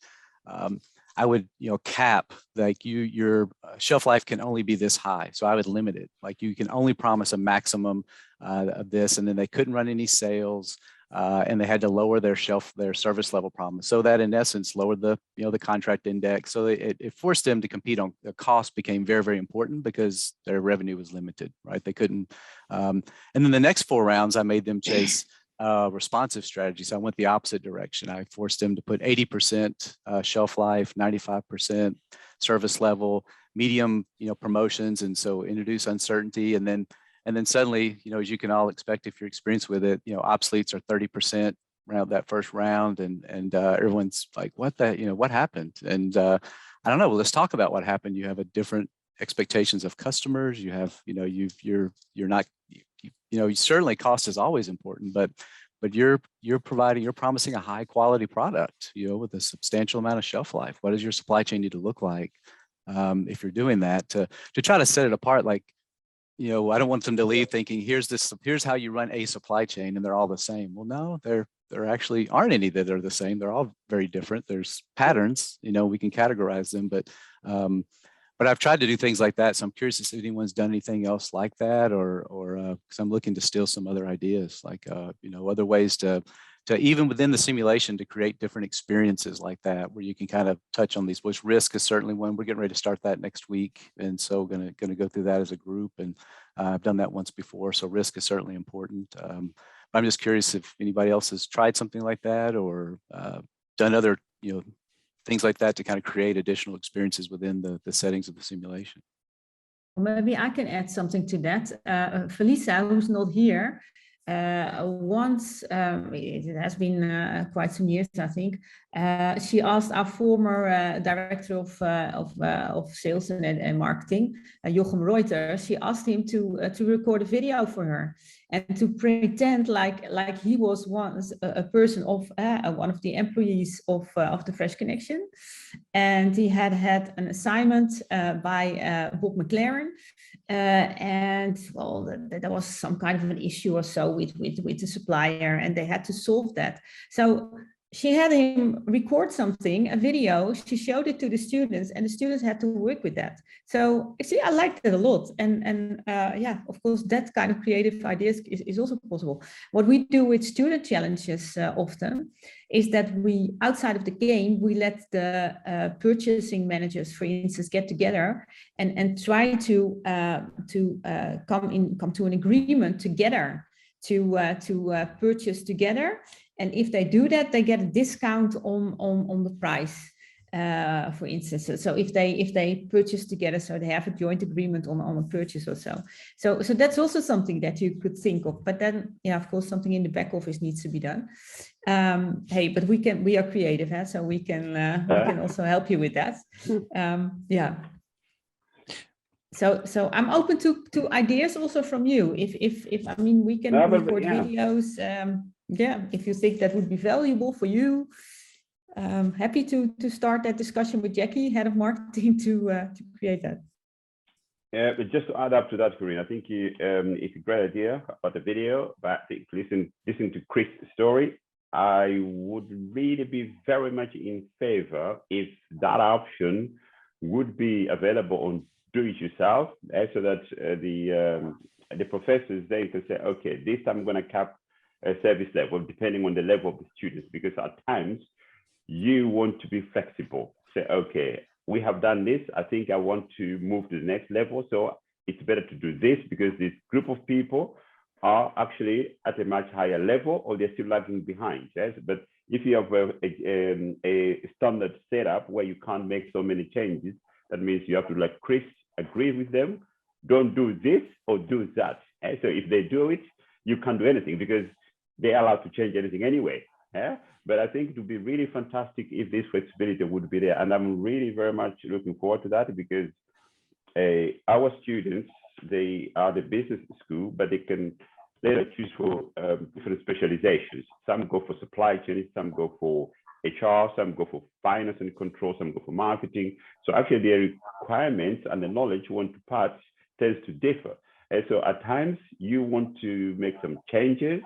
cap like your shelf life can only be this high. So I would limit it. Like you can only promise a maximum of this, and then they couldn't run any sales, and they had to lower their service level promise. So that in essence lowered the contract index. So it forced them to compete on the cost became very, very important because their revenue was limited, right? They couldn't. And then the next 4 rounds, I made them chase responsive strategy. So I went the opposite direction. I forced them to put 80% shelf life, 95% service level, medium, promotions, and so introduce uncertainty. And then suddenly, as you can all expect if you're experienced with it, obsoletes are 30% around that first round, and everyone's like, what happened? And I don't know. Well, let's talk about what happened. You have a different expectations of customers. You have, you're not. Certainly cost is always important, but you're promising a high quality product, with a substantial amount of shelf life. What does your supply chain need to look like if you're doing that to try to set it apart? Like, I don't want them to leave thinking here's how you run a supply chain and they're all the same. Well, no, there actually aren't any that are the same. They're all very different. There's patterns, we can categorize them, but I've tried to do things like that. So I'm curious if anyone's done anything else like that, or because I'm looking to steal some other ideas, like other ways to even within the simulation to create different experiences like that, where you can kind of touch on these. Which risk is certainly one. We're getting ready to start that next week, and so going to go through that as a group. And I've done that once before, so risk is certainly important. I'm just curious if anybody else has tried something like that or done other things like that to kind of create additional experiences within the settings of the simulation. Maybe I can add something to that. Felisa, who's not here, once, it has been quite some years, I think, she asked our former director of sales and marketing, Jochem Reuter, she asked him to record a video for her and to pretend like he was once a person of one of the employees of the Fresh Connection, and he had an assignment by Bob McLaren. And well, there was some kind of an issue or so with the supplier, and they had to solve that. So she had him record something, a video. She showed it to the students, and the students had to work with that. So actually, I liked it a lot. And yeah, of course, that kind of creative ideas is also possible. What we do with student challenges often is that we, outside of the game, we let the purchasing managers, for instance, get together and try to come to an agreement together to purchase together. And if they do that, they get a discount on the price, for instance. So if they purchase together, so they have a joint agreement on a purchase or so. So that's also something that you could think of. But then, yeah, of course, something in the back office needs to be done. Hey, but we are creative, so we can also help you with that. Yeah. So I'm open to ideas also from you. If I mean, we can record videos. Yeah, if you think that would be valuable for you, happy to start that discussion with Jackie, head of marketing, to create that. Yeah, but just to add up to that, Corinne, I think it's a great idea about the video, but I think listen to Chris' story. I would really be very much in favor if that option would be available on do it yourself, so that the professors, they can say, okay, this I'm going to cap a service level depending on the level of the students, because at times you want to be flexible. Say, okay, we have done this. I think I want to move to the next level. So it's better to do this because this group of people are actually at a much higher level, or they're still lagging behind. Yes? But if you have a standard setup where you can't make so many changes, that means you have to, like Chris, agree with them. Don't do this or do that. And so if they do it, you can't do anything, because they're allowed to change anything anyway. Yeah? But I think it would be really fantastic if this flexibility would be there. And I'm really very much looking forward to that, because our students, they are the business school, but they can later choose for different specializations. Some go for supply chain, some go for HR, some go for finance and control, some go for marketing. So actually their requirements and the knowledge you want to pass tends to differ. And so at times you want to make some changes,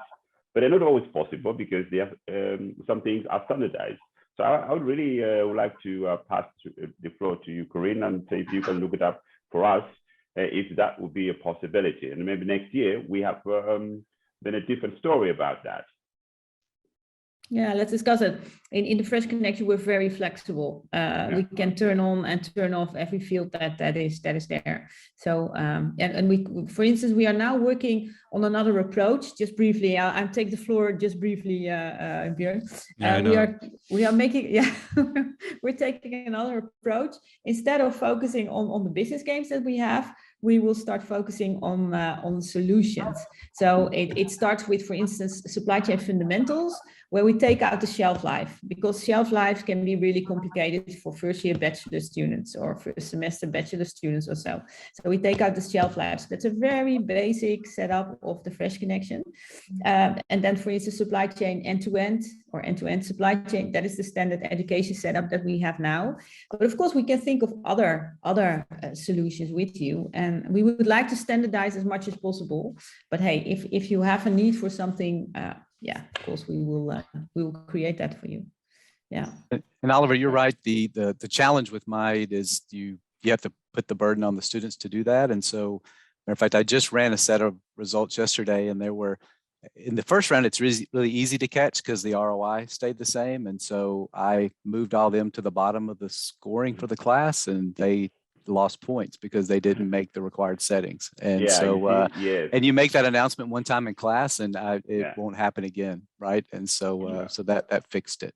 but they're not always possible because they have, some things are standardized. So I would really would like to pass the floor to you, Corinne, and say if you can look it up for us, if that would be a possibility. And maybe next year we have then a different story about that. Yeah, let's discuss it. In the Fresh Connection, we're very flexible. We can turn on and turn off every field that is there. So and we, for instance, we are now working on another approach. Just briefly, I'll take the floor just briefly, Björn. We are making we're taking another approach. Instead of focusing on the business games that we have, we will start focusing on solutions. So it starts with, for instance, supply chain fundamentals, where we take out the shelf life, because shelf life can be really complicated for first year bachelor students or first semester bachelor students or so. So we take out the shelf life. That's a very basic setup of the Fresh Connection. And then, for instance, supply chain end-to-end or end-to-end supply chain, that is the standard education setup that we have now. But of course, we can think of other solutions with you, and we would like to standardize as much as possible. But hey, if you have a need for something, yeah, of course we will create that for you. Yeah. And Oliver, you're right. The challenge with MIDE is you have to put the burden on the students to do that. And so, matter of fact, I just ran a set of results yesterday, and there were, in the first round, it's really easy to catch because the ROI stayed the same. And so I moved all them to the bottom of the scoring for the class, and they lost points because they didn't make the required settings. And and you make that announcement one time in class, and it won't happen again, right? And so so that fixed it.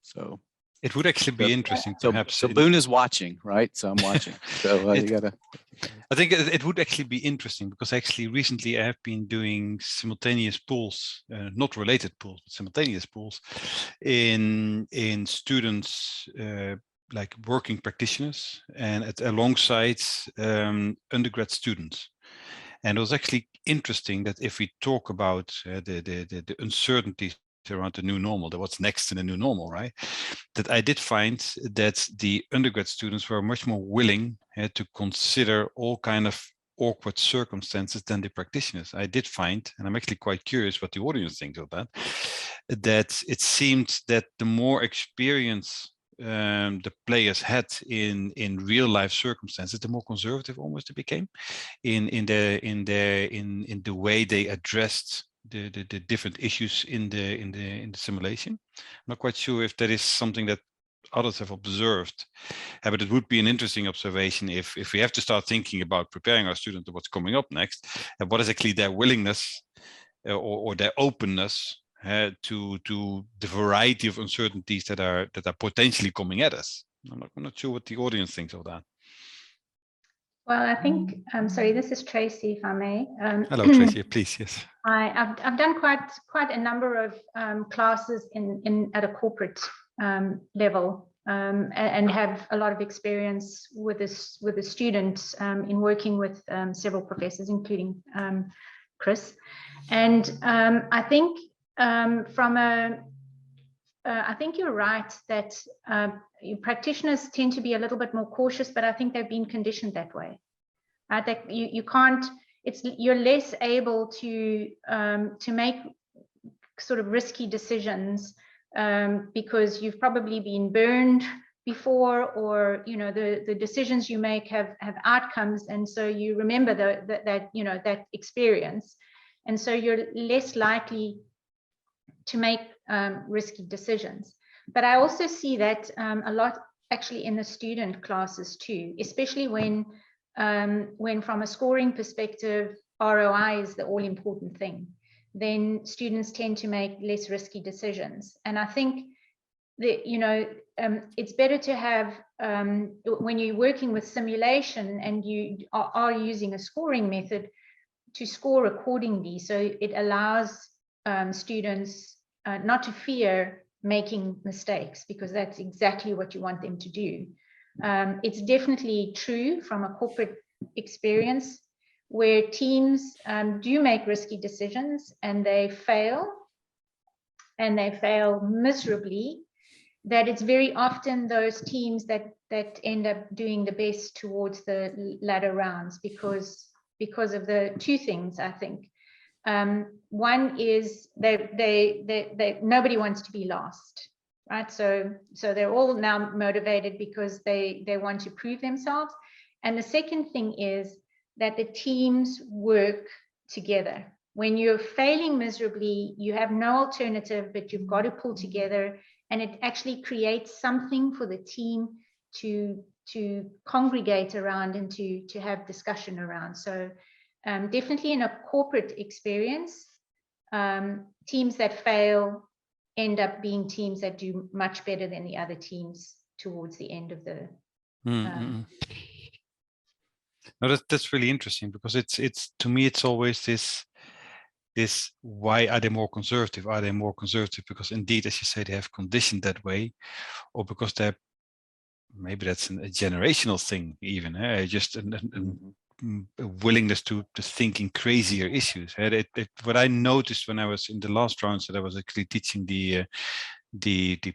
So it would actually be interesting, perhaps. So Boone is watching, right? So I'm watching. So you gotta. I think it would actually be interesting, because actually recently I have been doing simultaneous pools, not related pools, but simultaneous pools in students like working practitioners and alongside undergrad students. And it was actually interesting that if we talk about the uncertainties around the new normal, what's next in the new normal, right? That I did find that the undergrad students were much more willing to consider all kind of awkward circumstances than the practitioners. I did find, and I'm actually quite curious what the audience thinks of that, that it seemed that the more experience the players had in real life circumstances, the more conservative almost they became in the way they addressed the different issues in the simulation. I'm not quite sure if that is something that others have observed, but it would be an interesting observation if we have to start thinking about preparing our students to what's coming up next, and what is actually their willingness or their openness to the variety of uncertainties that are potentially coming at us. I'm not sure what the audience thinks of that. Well, I think, sorry, this is Tracy, if I may. Hello, Tracy, please, yes. I've done quite a number of classes at a corporate level, and have a lot of experience with the students in working with several professors, including Chris. And I think I think you're right that practitioners tend to be a little bit more cautious, but I think they've been conditioned that way. That you can't. You're less able to make sort of risky decisions because you've probably been burned before, or the decisions you make have outcomes, and so you remember that experience, and so you're less likely to make risky decisions. But I also see that a lot actually in the student classes too, especially when from a scoring perspective, ROI is the all-important thing. Then students tend to make less risky decisions. And I think that, it's better to have, when you're working with simulation and you are using a scoring method, to score accordingly. So it allows students not to fear making mistakes, because that's exactly what you want them to do. It's definitely true from a corporate experience where teams do make risky decisions and they fail miserably, that it's very often those teams that end up doing the best towards the latter rounds because of the two things, I think. One is nobody wants to be lost, right? So they're all now motivated because they want to prove themselves. And the second thing is that the teams work together. When you're failing miserably, you have no alternative, but you've got to pull together, and it actually creates something for the team to congregate around and to have discussion around. So definitely in a corporate experience, teams that fail end up being teams that do much better than the other teams towards the end of the No, that's really interesting, because it's to me it's always this why are they more conservative? Are they more conservative because indeed, as you say, they have conditioned that way, or because they're, maybe that's a generational thing even, just a willingness to think in crazier issues. What I noticed when I was in the last rounds that I was actually teaching the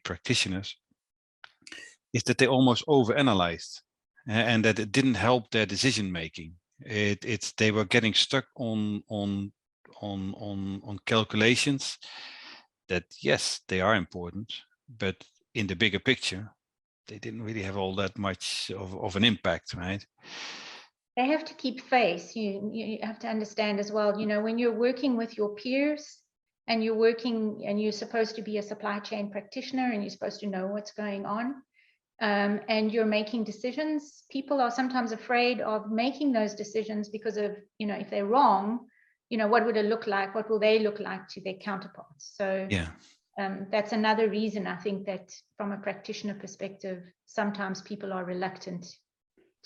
practitioners is that they almost overanalyzed, and that it didn't help their decision making. They were getting stuck on calculations that, yes, they are important, but in the bigger picture, they didn't really have all that much of an impact, right? They have to keep faith. You have to understand as well, when you're working with your peers and you're supposed to be a supply chain practitioner and you're supposed to know what's going on, and you're making decisions, people are sometimes afraid of making those decisions because of, if they're wrong, what would it look like? What will they look like to their counterparts? So yeah. That's another reason I think that from a practitioner perspective, sometimes people are reluctant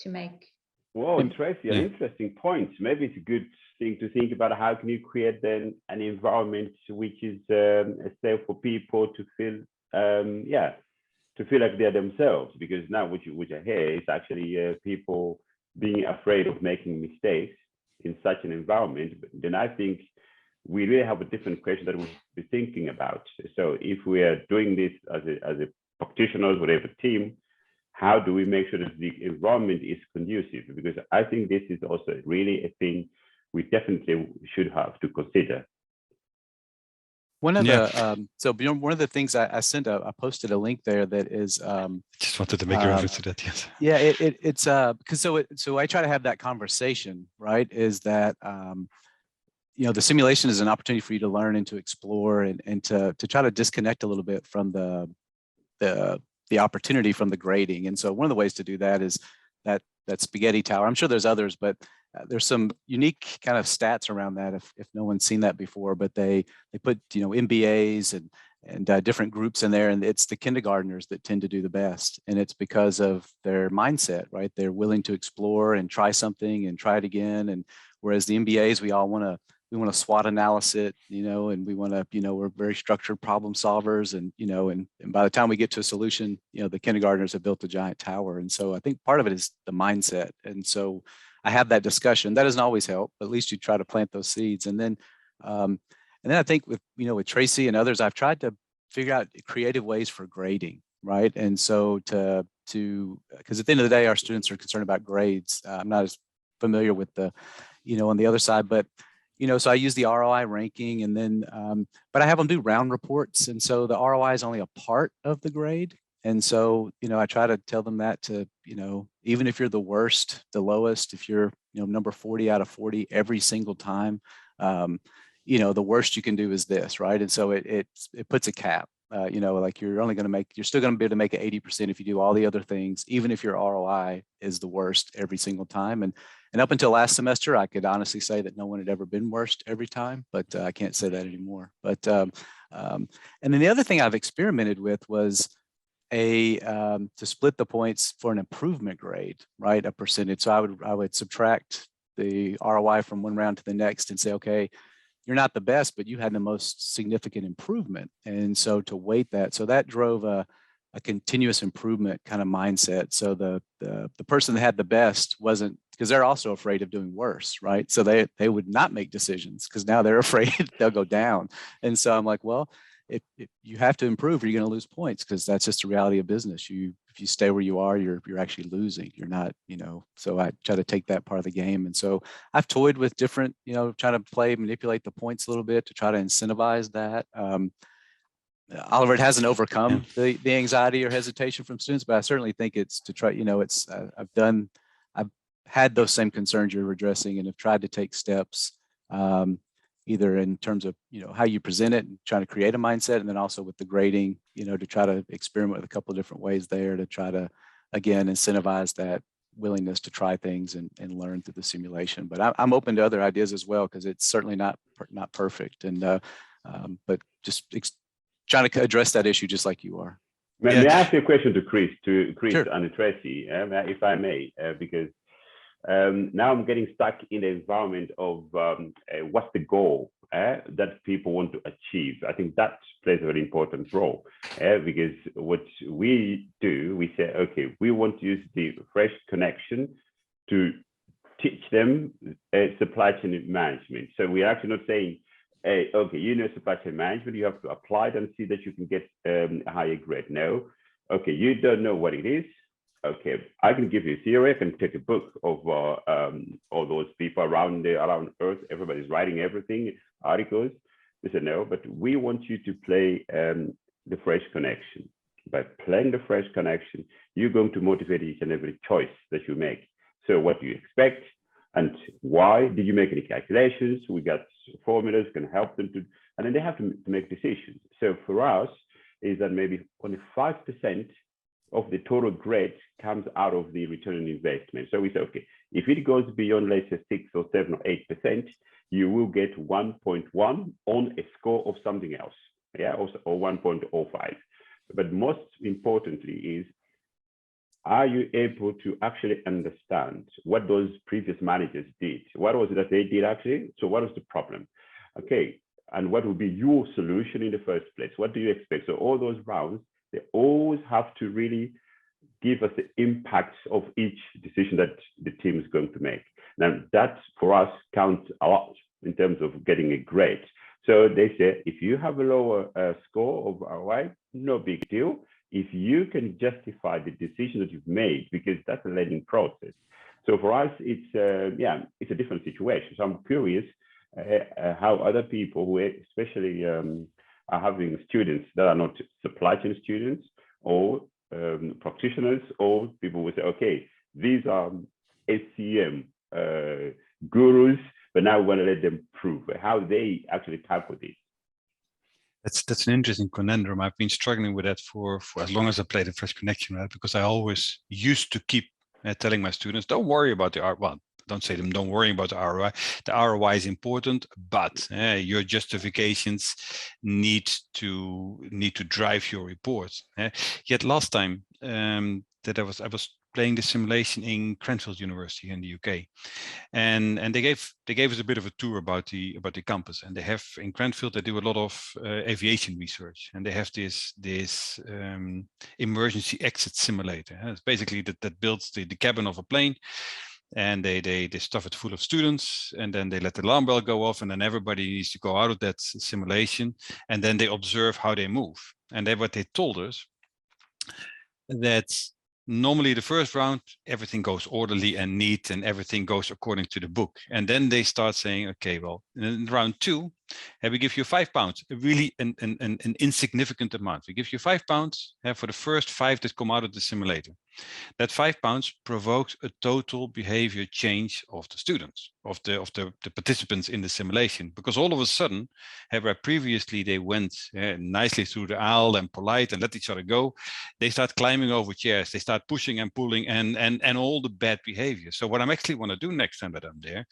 to make. Whoa, Tracy, an interesting point. Maybe it's a good thing to think about how can you create then an environment which is safe for people to feel, to feel like they're themselves. Because now what I hear is actually people being afraid of making mistakes in such an environment. But then I think we really have a different question that we'll be thinking about. So if we are doing this as a practitioners, whatever team, how do we make sure that the environment is conducive? Because I think this is also really a thing we definitely should have to consider. One of the so Björn, one of the things I posted a link there that is just wanted to make a reference to that. Yes. Yeah, it's because so I try to have that conversation, right? Is that the simulation is an opportunity for you to learn and to explore and to try to disconnect a little bit from the opportunity from the grading. And so one of the ways to do that is that spaghetti tower. I'm sure there's others, but there's some unique kind of stats around that if no one's seen that before. But they put MBAs and different groups in there, and it's the kindergartners that tend to do the best, and it's because of their mindset, right? They're willing to explore and try something and try it again. And whereas the MBAs, we want to SWOT analysis it, and we want to, we're very structured problem solvers, and and by the time we get to a solution, the kindergartners have built a giant tower. And so I think part of it is the mindset. And so I have that discussion. That doesn't always help, but at least you try to plant those seeds. And then I think with Tracy and others, I've tried to figure out creative ways for grading, right? And so because at the end of the day, our students are concerned about grades. I'm not as familiar with the, on the other side, but so I use the ROI ranking, and then, but I have them do round reports. And so the ROI is only a part of the grade. And so, I try to tell them that even if you're the worst, the lowest, if you're, number 40 out of 40 every single time, the worst you can do is this, right? And so it puts a cap, like you're still going to be able to make it 80% if you do all the other things, even if your ROI is the worst every single time. And up until last semester, I could honestly say that no one had ever been worst every time, but I can't say that anymore. But and then the other thing I've experimented with was to split the points for an improvement grade, right? A percentage. So I would subtract the ROI from one round to the next and say, okay, you're not the best, but you had the most significant improvement. And so to weight that, so that drove a continuous improvement kind of mindset. So the person that had the best wasn't, because they're also afraid of doing worse, right? So they would not make decisions because now they're afraid they'll go down. And so I'm like, well, if you have to improve, or you're going to lose points, because that's just the reality of business. If you stay where you are, you're actually losing. You're not, so I try to take that part of the game. And so I've toyed with different, trying to manipulate the points a little bit to try to incentivize that. Oliver, it hasn't overcome the anxiety or hesitation from students, but I certainly think it's to try, I've had those same concerns you're addressing and have tried to take steps, either in terms of, how you present it and trying to create a mindset, and then also with the grading, to try to experiment with a couple of different ways there to try to, again, incentivize that willingness to try things and learn through the simulation. But I'm open to other ideas as well, because it's certainly not perfect. And, but just trying to address that issue just like you are. May I ask you a question to Chris Sure. and Tracy, if I may, because now I'm getting stuck in the environment of what's the goal that people want to achieve. I think that plays a very important role, because what we do, we say, okay, we want to use the fresh connection to teach them supply chain management. So we're actually not saying, hey, okay, supply chain management, you have to apply it and see that you can get a higher grade. No, okay, you don't know what it is. Okay, I can give you a theory. I can take a book of all those people around Earth. Everybody's writing everything, articles. They said, no, but we want you to play the fresh connection. By playing the fresh connection, you're going to motivate each and every choice that you make. So what do you expect? And why did you make any calculations? We got formulas can help them to, and then they have to make decisions. So for us, is that maybe only 5% of the total grade comes out of the return on investment. So we say, okay, if it goes beyond, let's say 6 or 7 or 8%, you will get 1.1 on a score of something else, or 1.05. But most importantly is, are you able to actually understand what those previous managers did? What was it that they did actually? So what was the problem? Okay, and what would be your solution in the first place? What do you expect? So all those rounds, they always have to really give us the impact of each decision that the team is going to make. Now that for us counts a lot in terms of getting a grade. So they say, if you have a lower score of ROI, no big deal. If you can justify the decision that you've made, because that's a learning process. So for us, it's a different situation. So I'm curious how other people who especially are having students that are not supply chain students or practitioners, or people will say, okay, these are SCM gurus, but now we want to let them prove how they actually tackle this. That's an interesting conundrum. I've been struggling with that for as long as I played the Fresh Connection, right? Because I always used to keep telling my students, don't worry about the ROI. Well, don't say them, don't worry about the ROI. The ROI is important, but your justifications need to drive your report. Yet last time that I was playing the simulation in Cranfield University in the UK, and they gave us a bit of a tour about the campus. And they have in Cranfield, they do a lot of aviation research, and they have this emergency exit simulator. It's basically that builds the cabin of a plane, and they stuff it full of students, and then they let the alarm bell go off, and then everybody needs to go out of that simulation, and then they observe how they move. And what they told us, that normally the first round, everything goes orderly and neat and everything goes according to the book. And then they start saying, okay, well, in round 2, we give you £5, really an insignificant amount. We give you £5 for the first 5 that come out of the simulator. That £5 provokes a total behavior change of the students, of the participants in the simulation, because all of a sudden, where previously they went nicely through the aisle and polite and let each other go, they start climbing over chairs, they start pushing and pulling and all the bad behavior. So what I actually want to do next time that I'm there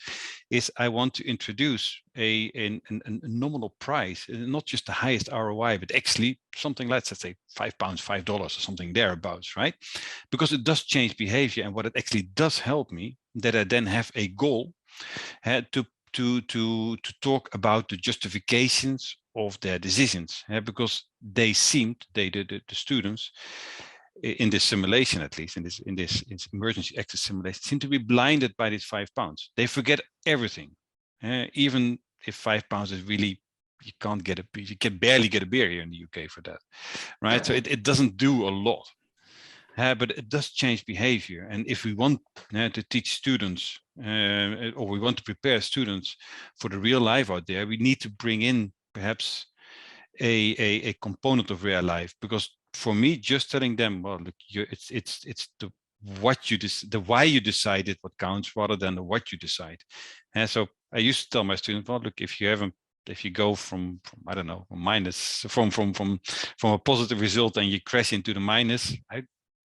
is I want to introduce a nominal price, not just the highest ROI, but actually something, let's say £5, $5 or something thereabouts, right? Because it does change behavior. And what it actually does help me, that I then have a goal to to talk about the justifications of their decisions, because they seemed, the students in this simulation, at least in this emergency exit simulation, seem to be blinded by these 5 pounds. They forget everything, even if 5 pounds is really, you can barely get a beer here in the UK for that, right? So it doesn't do a lot, but it does change behavior. And if we want to teach students, or we want to prepare students for the real life out there, we need to bring in perhaps a component of real life. Because for me, just telling them, well, look, it's the why you decided what counts, rather than the what you decide. And so I used to tell my students, well, look, if you go from I don't know, a minus, from a positive result, and you crash into the minus, I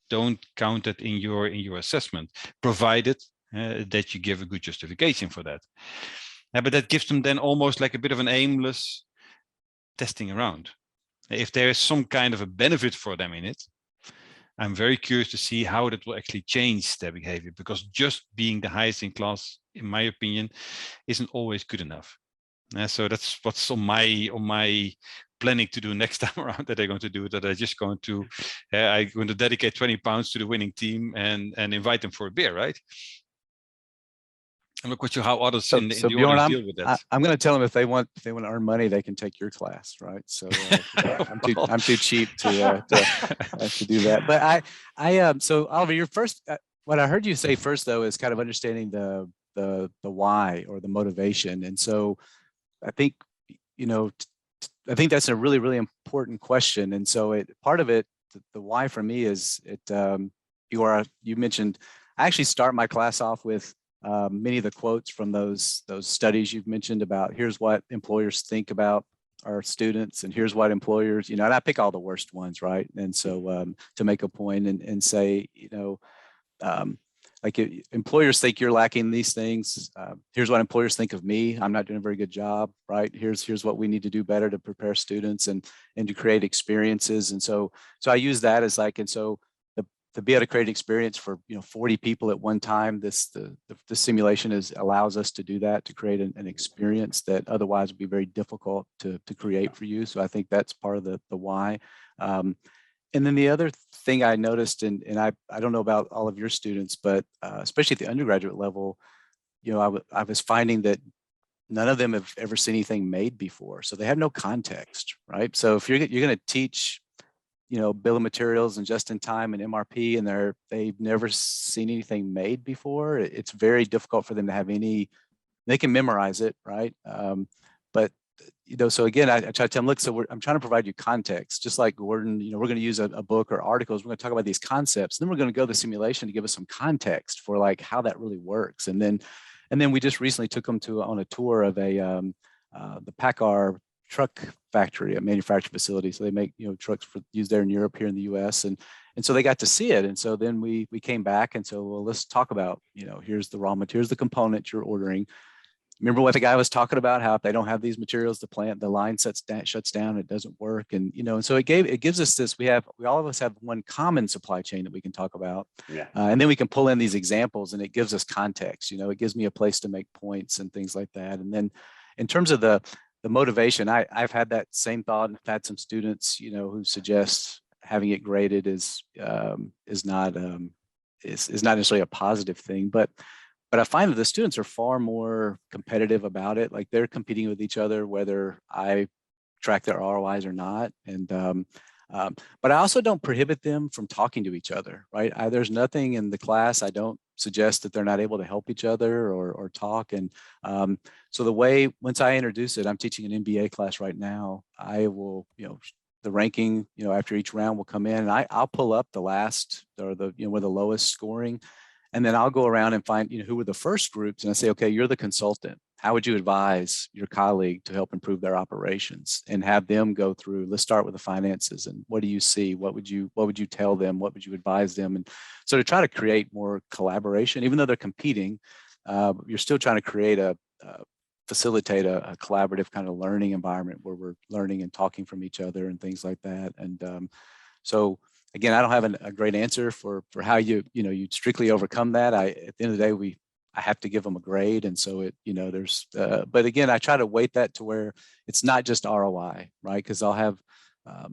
don't count it in your assessment, provided that you give a good justification for that. But that gives them then almost like a bit of an aimless testing around. If there is some kind of a benefit for them in it, I'm very curious to see how that will actually change their behavior, because just being the highest in class, in my opinion, isn't always good enough. So that's what's on my planning to do next time around, that they're going to do, that I'm just going to I'm going to dedicate 20 pounds to the winning team and invite them for a beer, right? I'm not quite sure how others in the Björn, audience deal with that. I'm going to tell them if they want to earn money, they can take your class, right? So I'm too cheap to do that. But so Oliver, your first, what I heard you say first though is kind of understanding the why, or the motivation. And so I think, I think that's a really, really important question. And so part of it, the why for me is Igor, you mentioned, I actually start my class off with many of the quotes from those studies you've mentioned about, here's what employers think about our students, and here's what employers, and I pick all the worst ones, right? And so to make a point and say, like, employers think you're lacking these things. Here's what employers think of me. I'm not doing a very good job, right? Here's what we need to do better to prepare students and to create experiences. And so I use that as like, and so to be able to create an experience for 40 people at one time, the simulation allows us to do that, to create an experience that otherwise would be very difficult to create for you. So I think that's part of the why. And then the other thing I noticed, and I don't know about all of your students, but especially at the undergraduate level, I was finding that none of them have ever seen anything made before. So they have no context, right? So if you're going to teach, bill of materials and just in time and MRP, and they've never seen anything made before, it's very difficult for them to have they can memorize it, right? But so again, I try to tell them, look, so I'm trying to provide you context, just like Gordon, we're going to use a book or articles. We're going to talk about these concepts. Then we're going to go to the simulation to give us some context for like how that really works. And then we just recently took them on a tour of the PACCAR truck factory, a manufacturing facility. So they make, trucks used there in Europe, here in the US. And so they got to see it. And so then we came back and so, well, let's talk about, here's the raw materials, the components you're ordering. Remember what the guy was talking about, how if they don't have these materials, the line shuts down, it doesn't work. And, and so it gives us this, we all of us have one common supply chain that we can talk about. Yeah. And then we can pull in these examples and it gives us context, it gives me a place to make points and things like that. And then in terms of the motivation, I've had that same thought, and I've had some students, who suggest having it graded is not necessarily a positive thing, but I find that the students are far more competitive about it. Like they're competing with each other, whether I track their ROIs or not. And but I also don't prohibit them from talking to each other, right? There's nothing in the class. I don't suggest that they're not able to help each other or talk. And so the way, once I introduce it, I'm teaching an MBA class right now. I will, the ranking, after each round will come in, and I'll pull up the last, or where the lowest scoring. And then I'll go around and find, who were the first groups. And I say, okay, you're the consultant. How would you advise your colleague to help improve their operations? And have them go through, let's start with the finances. And what do you see? What would you tell them? What would you advise them? And so to try to create more collaboration, even though they're competing, you're still trying to facilitate a collaborative kind of learning environment where we're learning and talking from each other and things like that. And so again, I don't have a great answer for how you strictly overcome that. At the end of the day, I have to give them a grade. And so it, there's, but again, I try to weight that to where it's not just ROI, right? Because I'll have,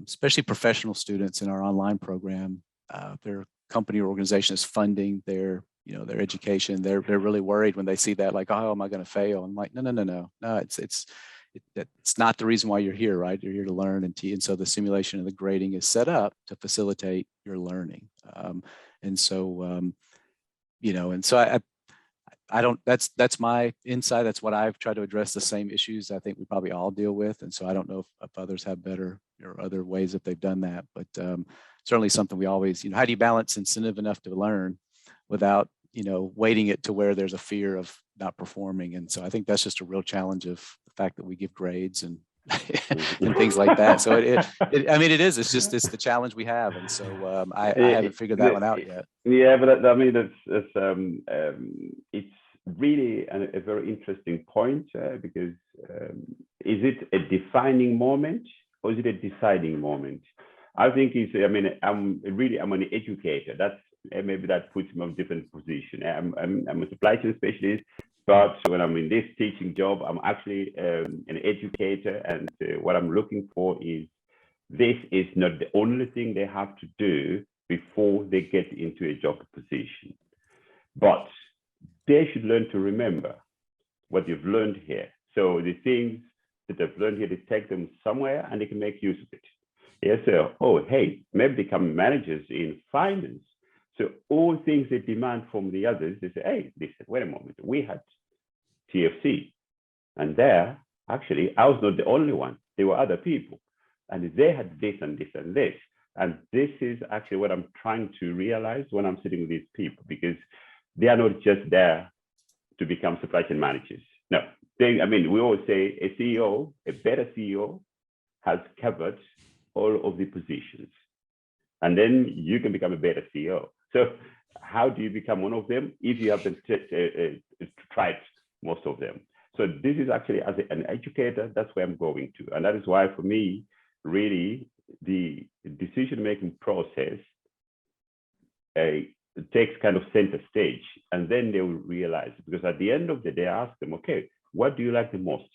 especially professional students in our online program, their company or organization is funding their education. They're really worried when they see that, like, oh, am I going to fail? I'm like, no. It's not the reason why you're here, right? You're here to learn and so the simulation and the grading is set up to facilitate your learning. And so I don't, that's my insight. That's what I've tried to address, the same issues I think we probably all deal with. And so I don't know if others have better or other ways that they've done that, but certainly something we always, how do you balance incentive enough to learn without, weighting it to where there's a fear of not performing. And so I think that's just a real challenge of the fact that we give grades and and things like that. So it's the challenge we have. And so I haven't figured that one out yet. Yeah, but it's really a very interesting point because is it a defining moment or is it a deciding moment? I think I'm an educator. That's maybe that puts me in a different position. I'm a supply chain specialist, but when I'm in this teaching job, I'm actually an educator. And what I'm looking for is this is not the only thing they have to do before they get into a job position, but they should learn to remember what they've learned here. So the things that they've learned here, they take them somewhere and they can make use of it. Yes, so, hey, maybe they become managers in finance. So all things they demand from the others, they say, hey, they said, wait a moment, we had TFC. And there, actually, I was not the only one. There were other people. And they had this and this and this. And this is actually what I'm trying to realize when I'm sitting with these people, because they are not just there to become supply chain managers. No, we always say a CEO, a better CEO, has covered all of the positions. And then you can become a better CEO. So how do you become one of them if you haven't tried most of them? So this is actually, as an educator, that's where I'm going to. And that is why, for me, really, the decision-making process takes kind of center stage. And then they will realize, because at the end of the day, I ask them, okay, what do you like the most?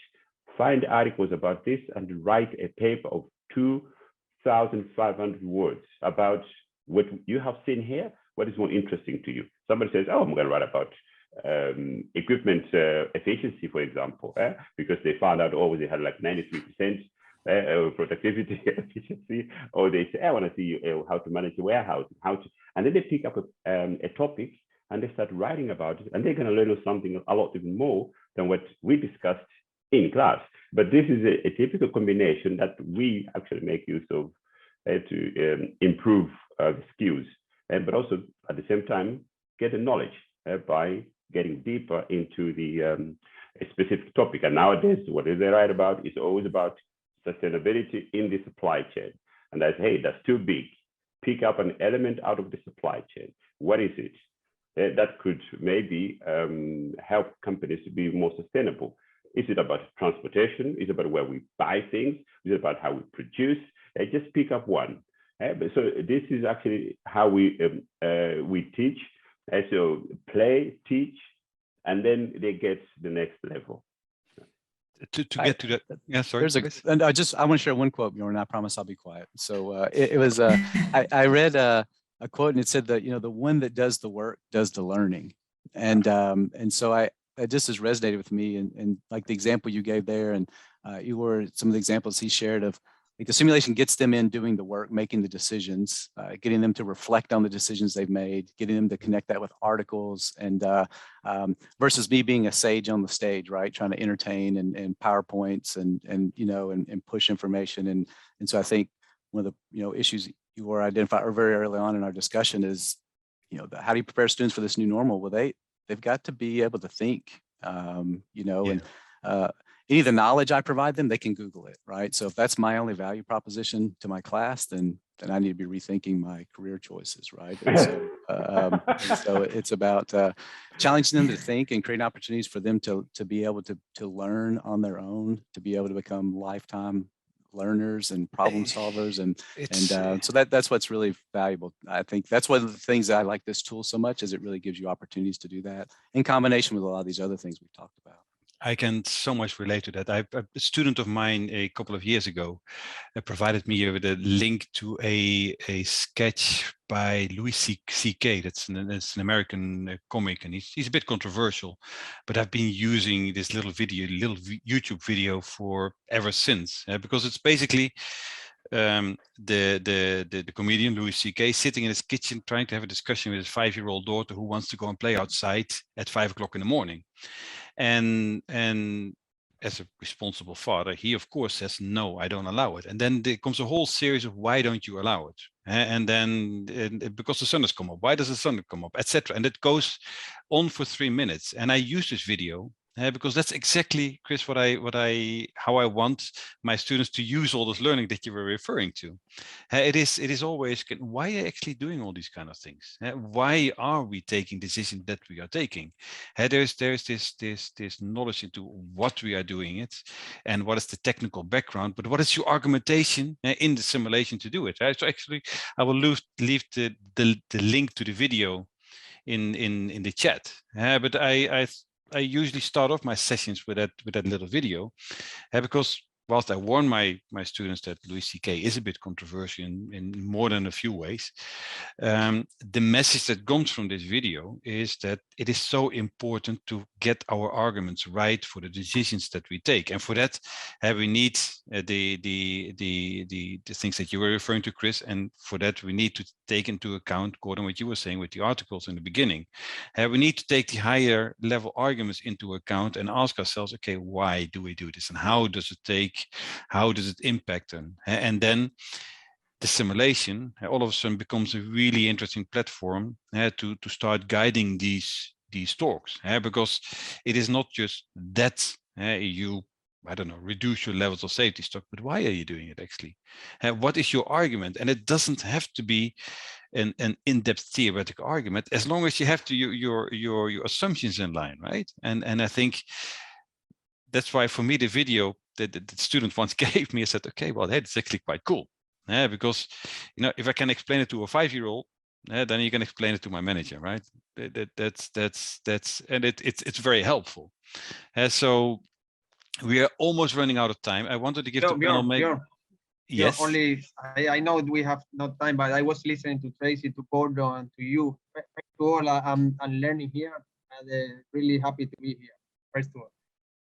Find articles about this and write a paper of 2,500 words about what you have seen here. What is more interesting to you? Somebody says, oh, I'm going to write about equipment efficiency, for example, because they found out, they had like 93% productivity efficiency, or they say, I want to see how to manage the warehouse, and then they pick up a topic and they start writing about it, and they're going to learn something a lot even more than what we discussed in class. But this is a typical combination that we actually make use of to improve the skills, but also at the same time get the knowledge by getting deeper into the a specific topic. And nowadays, what they write about is always about sustainability in the supply chain. And that's, hey, that's too big. Pick up an element out of the supply chain. What is it? That could maybe help companies to be more sustainable. Is it about transportation? Is it about where we buy things? Is it about how we produce? Just pick up one. So this is actually how we teach. So play, teach, and then they get the next level. To get to that, yeah, sorry. And I want to share one quote, Bjorn, and I promise I'll be quiet. So it was I read a quote, and it said that the one that does the work does the learning, and so it just has resonated with me, and like the example you gave there, and Igor, some of the examples he shared of, like, the simulation gets them in doing the work, making the decisions, getting them to reflect on the decisions they've made, getting them to connect that with articles, and versus me being a sage on the stage, right, trying to entertain and PowerPoints and push information, and so I think one of the issues you were identified very early on in our discussion is how do you prepare students for this new normal? Well, they've got to be able to think, and any of the knowledge I provide them, they can Google it, right? So if that's my only value proposition to my class, then I need to be rethinking my career choices, right? And so it's about challenging them to think and creating opportunities for them to be able to learn on their own, to be able to become learners and problem solvers, and so that's what's really valuable. I think that's one of the things that I like this tool so much, is it really gives you opportunities to do that in combination with a lot of these other things we've talked about. I can so much relate to that. A student of mine a couple of years ago provided me with a link to a sketch by Louis C.K. That's an American comic, and he's a bit controversial, but I've been using this little YouTube video for ever since, because it's basically the comedian Louis C.K. sitting in his kitchen trying to have a discussion with his 5-year-old daughter who wants to go and play outside at 5 o'clock in the morning. And as a responsible father, he of course says, no, I don't allow it. And then there comes a whole series of why don't you allow it? And then because the sun has come up, why does the sun come up, etc. And it goes on for 3 minutes. And I use this video because that's exactly, Chris, how I want my students to use all this learning that you were referring to. It is always, why are you actually doing all these kind of things? Why are we taking decisions that we are taking? There's this knowledge into what we are doing it, and what is the technical background, but what is your argumentation in the simulation to do it? So actually, I will leave the link to the video in the chat. But I usually start off my sessions with that little video, because whilst I warn my students that Louis C.K. is a bit controversial in more than a few ways, the message that comes from this video is that it is so important to get our arguments right for the decisions that we take, and for that we need the things that you were referring to, Chris, and for that we need to take into account, Gordon, what you were saying with the articles in the beginning. We need to take the higher level arguments into account and ask ourselves, okay, why do we do this, and how does it impact them? And then the simulation all of a sudden becomes a really interesting platform to start guiding these talks, because it is not just that you, I don't know, reduce your levels of safety stock, but why are you doing it actually? What is your argument? And it doesn't have to be an in-depth theoretical argument, as long as you have to your assumptions in line, right? And I think that's why for me the video that the student once gave me, I said, okay, well, it's actually quite cool, because if I can explain it to a 5-year-old, then you can explain it to my manager, right? That's and it's very helpful. So we are almost running out of time. I wanted to give the panel maybe. Yes. Only I know we have no time, but I was listening to Tracy, to Gordon, and to you. To all, I'm learning here, and really happy to be here. First of all,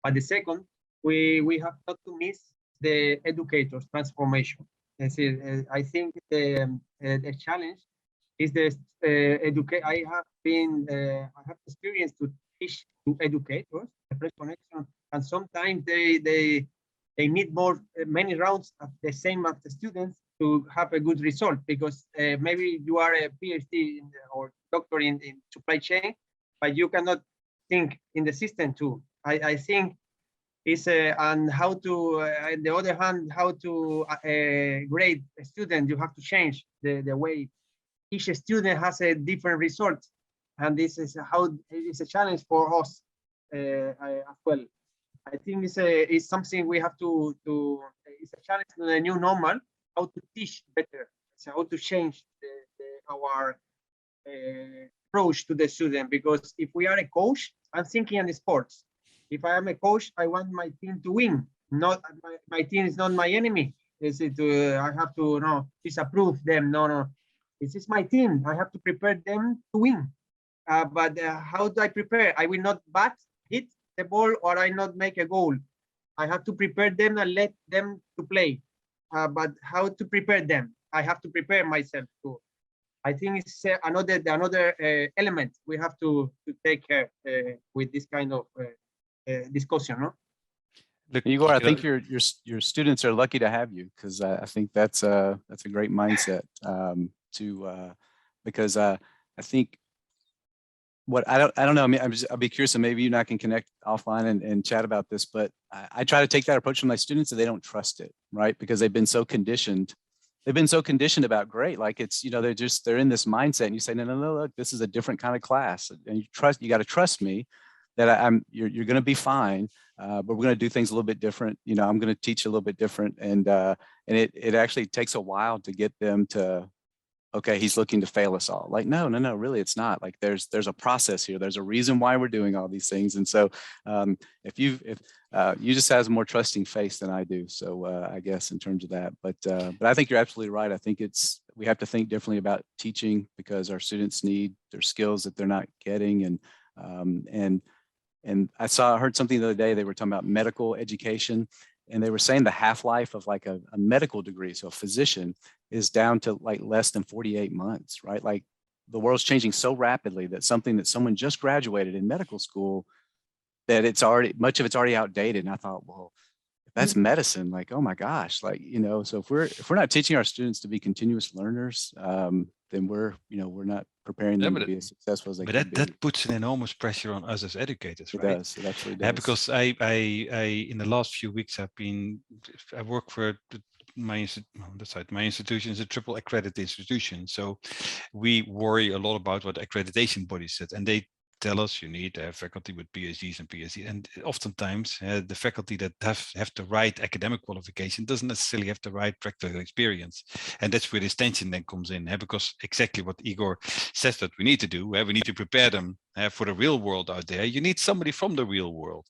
but the second, we have not to miss the educator's transformation. I think the challenge is the educate. I have experience to teach to educators the fresh connection, and sometimes they need many rounds at the same as the students to have a good result, because maybe you are a PhD or doctor in supply chain, but you cannot think in the system too. I think is and how to on the other hand, how to grade a student. You have to change the way each student has a different result, and this is how it's a challenge for us as well. I think it's something we have to it's a challenge to the new normal, how to teach better, so how to change our approach to the student. Because if we are a coach, I'm thinking in the sports. If I am a coach, I want my team to win. Not my team is not my enemy. Is it? I have to disapprove them. No. This is my team. I have to prepare them to win. But how do I prepare? I will not hit the ball, or I not make a goal. I have to prepare them and let them to play. But how to prepare them? I have to prepare myself too. I think it's another element we have to take care with this kind of discussion, no? Look, Igor, I think your students are lucky to have you, because I think that's a great mindset because I think what I don't know. I mean, I'll be curious, and maybe you and I can connect offline and chat about this. But I try to take that approach with my students, and they don't trust it, right? Because they've been so conditioned. They've been so conditioned about grade, like it's they're in this mindset, and you say no, look, this is a different kind of class, and you got to trust me that you're going to be fine, but we're going to do things a little bit different. You know, I'm going to teach a little bit different, and it actually takes a while to get them to, okay, he's looking to fail us all. Like, no, really, it's not. Like, there's a process here. There's a reason why we're doing all these things. And so, if you just has a more trusting face than I do. So I guess in terms of that, but I think you're absolutely right. I think we have to think differently about teaching, because our students need their skills that they're not getting. And I heard something the other day. They were talking about medical education, and they were saying the half-life of like a medical degree, so a physician, is down to like less than 48 months, right? Like, the world's changing so rapidly that something that someone just graduated in medical school, that much of it's already outdated. And I thought, well, if that's medicine, like, oh my gosh, like, you know, so if we're not teaching our students to be continuous learners, then we're not preparing them to be as successful as they can be. That puts an enormous pressure on us as educators, right? It does. It absolutely does. Because I in the last few weeks, I work for my institution is a triple accredited institution. So we worry a lot about what accreditation bodies said, and they tell us you need to have faculty with PhDs and PhD. And oftentimes the faculty that have the right academic qualification doesn't necessarily have the right practical experience. And that's where this tension then comes in, because exactly what Igor says that we need to do, we need to prepare them for the real world out there. You need somebody from the real world.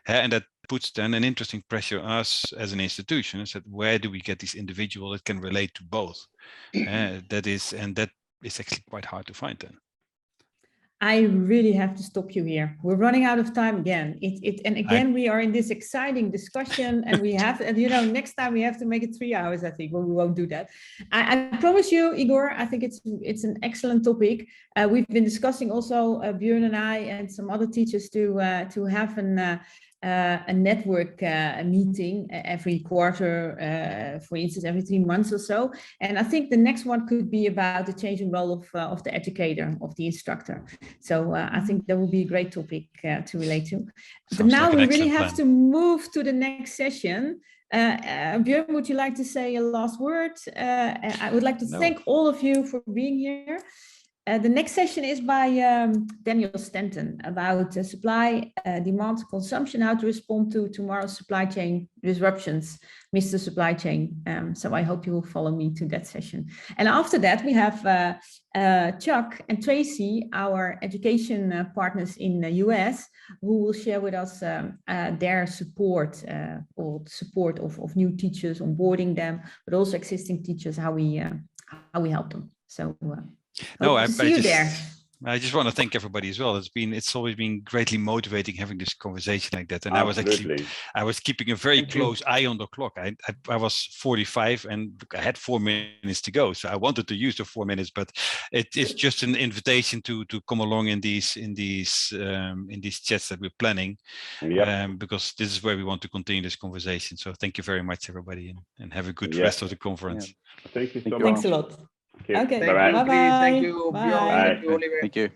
And that puts then an interesting pressure on us as an institution. Is that where do we get this individual that can relate to both? That is actually quite hard to find then. I really have to stop you here. We're running out of time again. We are in this exciting discussion, and we have, and next time we have to make it 3 hours, I think, but we won't do that. I promise you, Igor, I think it's an excellent topic. We've been discussing also, Björn and I and some other teachers to have a network meeting every quarter, for instance, every 3 months or so. And I think the next one could be about the changing role of the educator, of the instructor. So I think that would be a great topic to relate to. But now we really have to move to the next session. Björn, would you like to say a last word? I would like to thank all of you for being here. The next session is by Daniel Stanton about supply, demand, consumption, how to respond to tomorrow's supply chain disruptions, Mr. Supply Chain. So I hope you will follow me to that session. And after that, we have Chuck and Tracy, our education partners in the US, who will share with us their support, or support of new teachers, onboarding them, but also existing teachers, how we help them. So. I just want to thank everybody as well. It's always been greatly motivating having this conversation like that. And I was keeping a very close eye on the clock. I was 45 and I had 4 minutes to go. So I wanted to use the 4 minutes, but it's just an invitation to come along in these chats that we're planning, because this is where we want to continue this conversation. So thank you very much, everybody, and have a good rest of the conference. Yeah. Thank you so much. Thanks a lot. Okay. Bye-bye. Thank you. Bye. Björn. Thank you, Oliver. Thank you.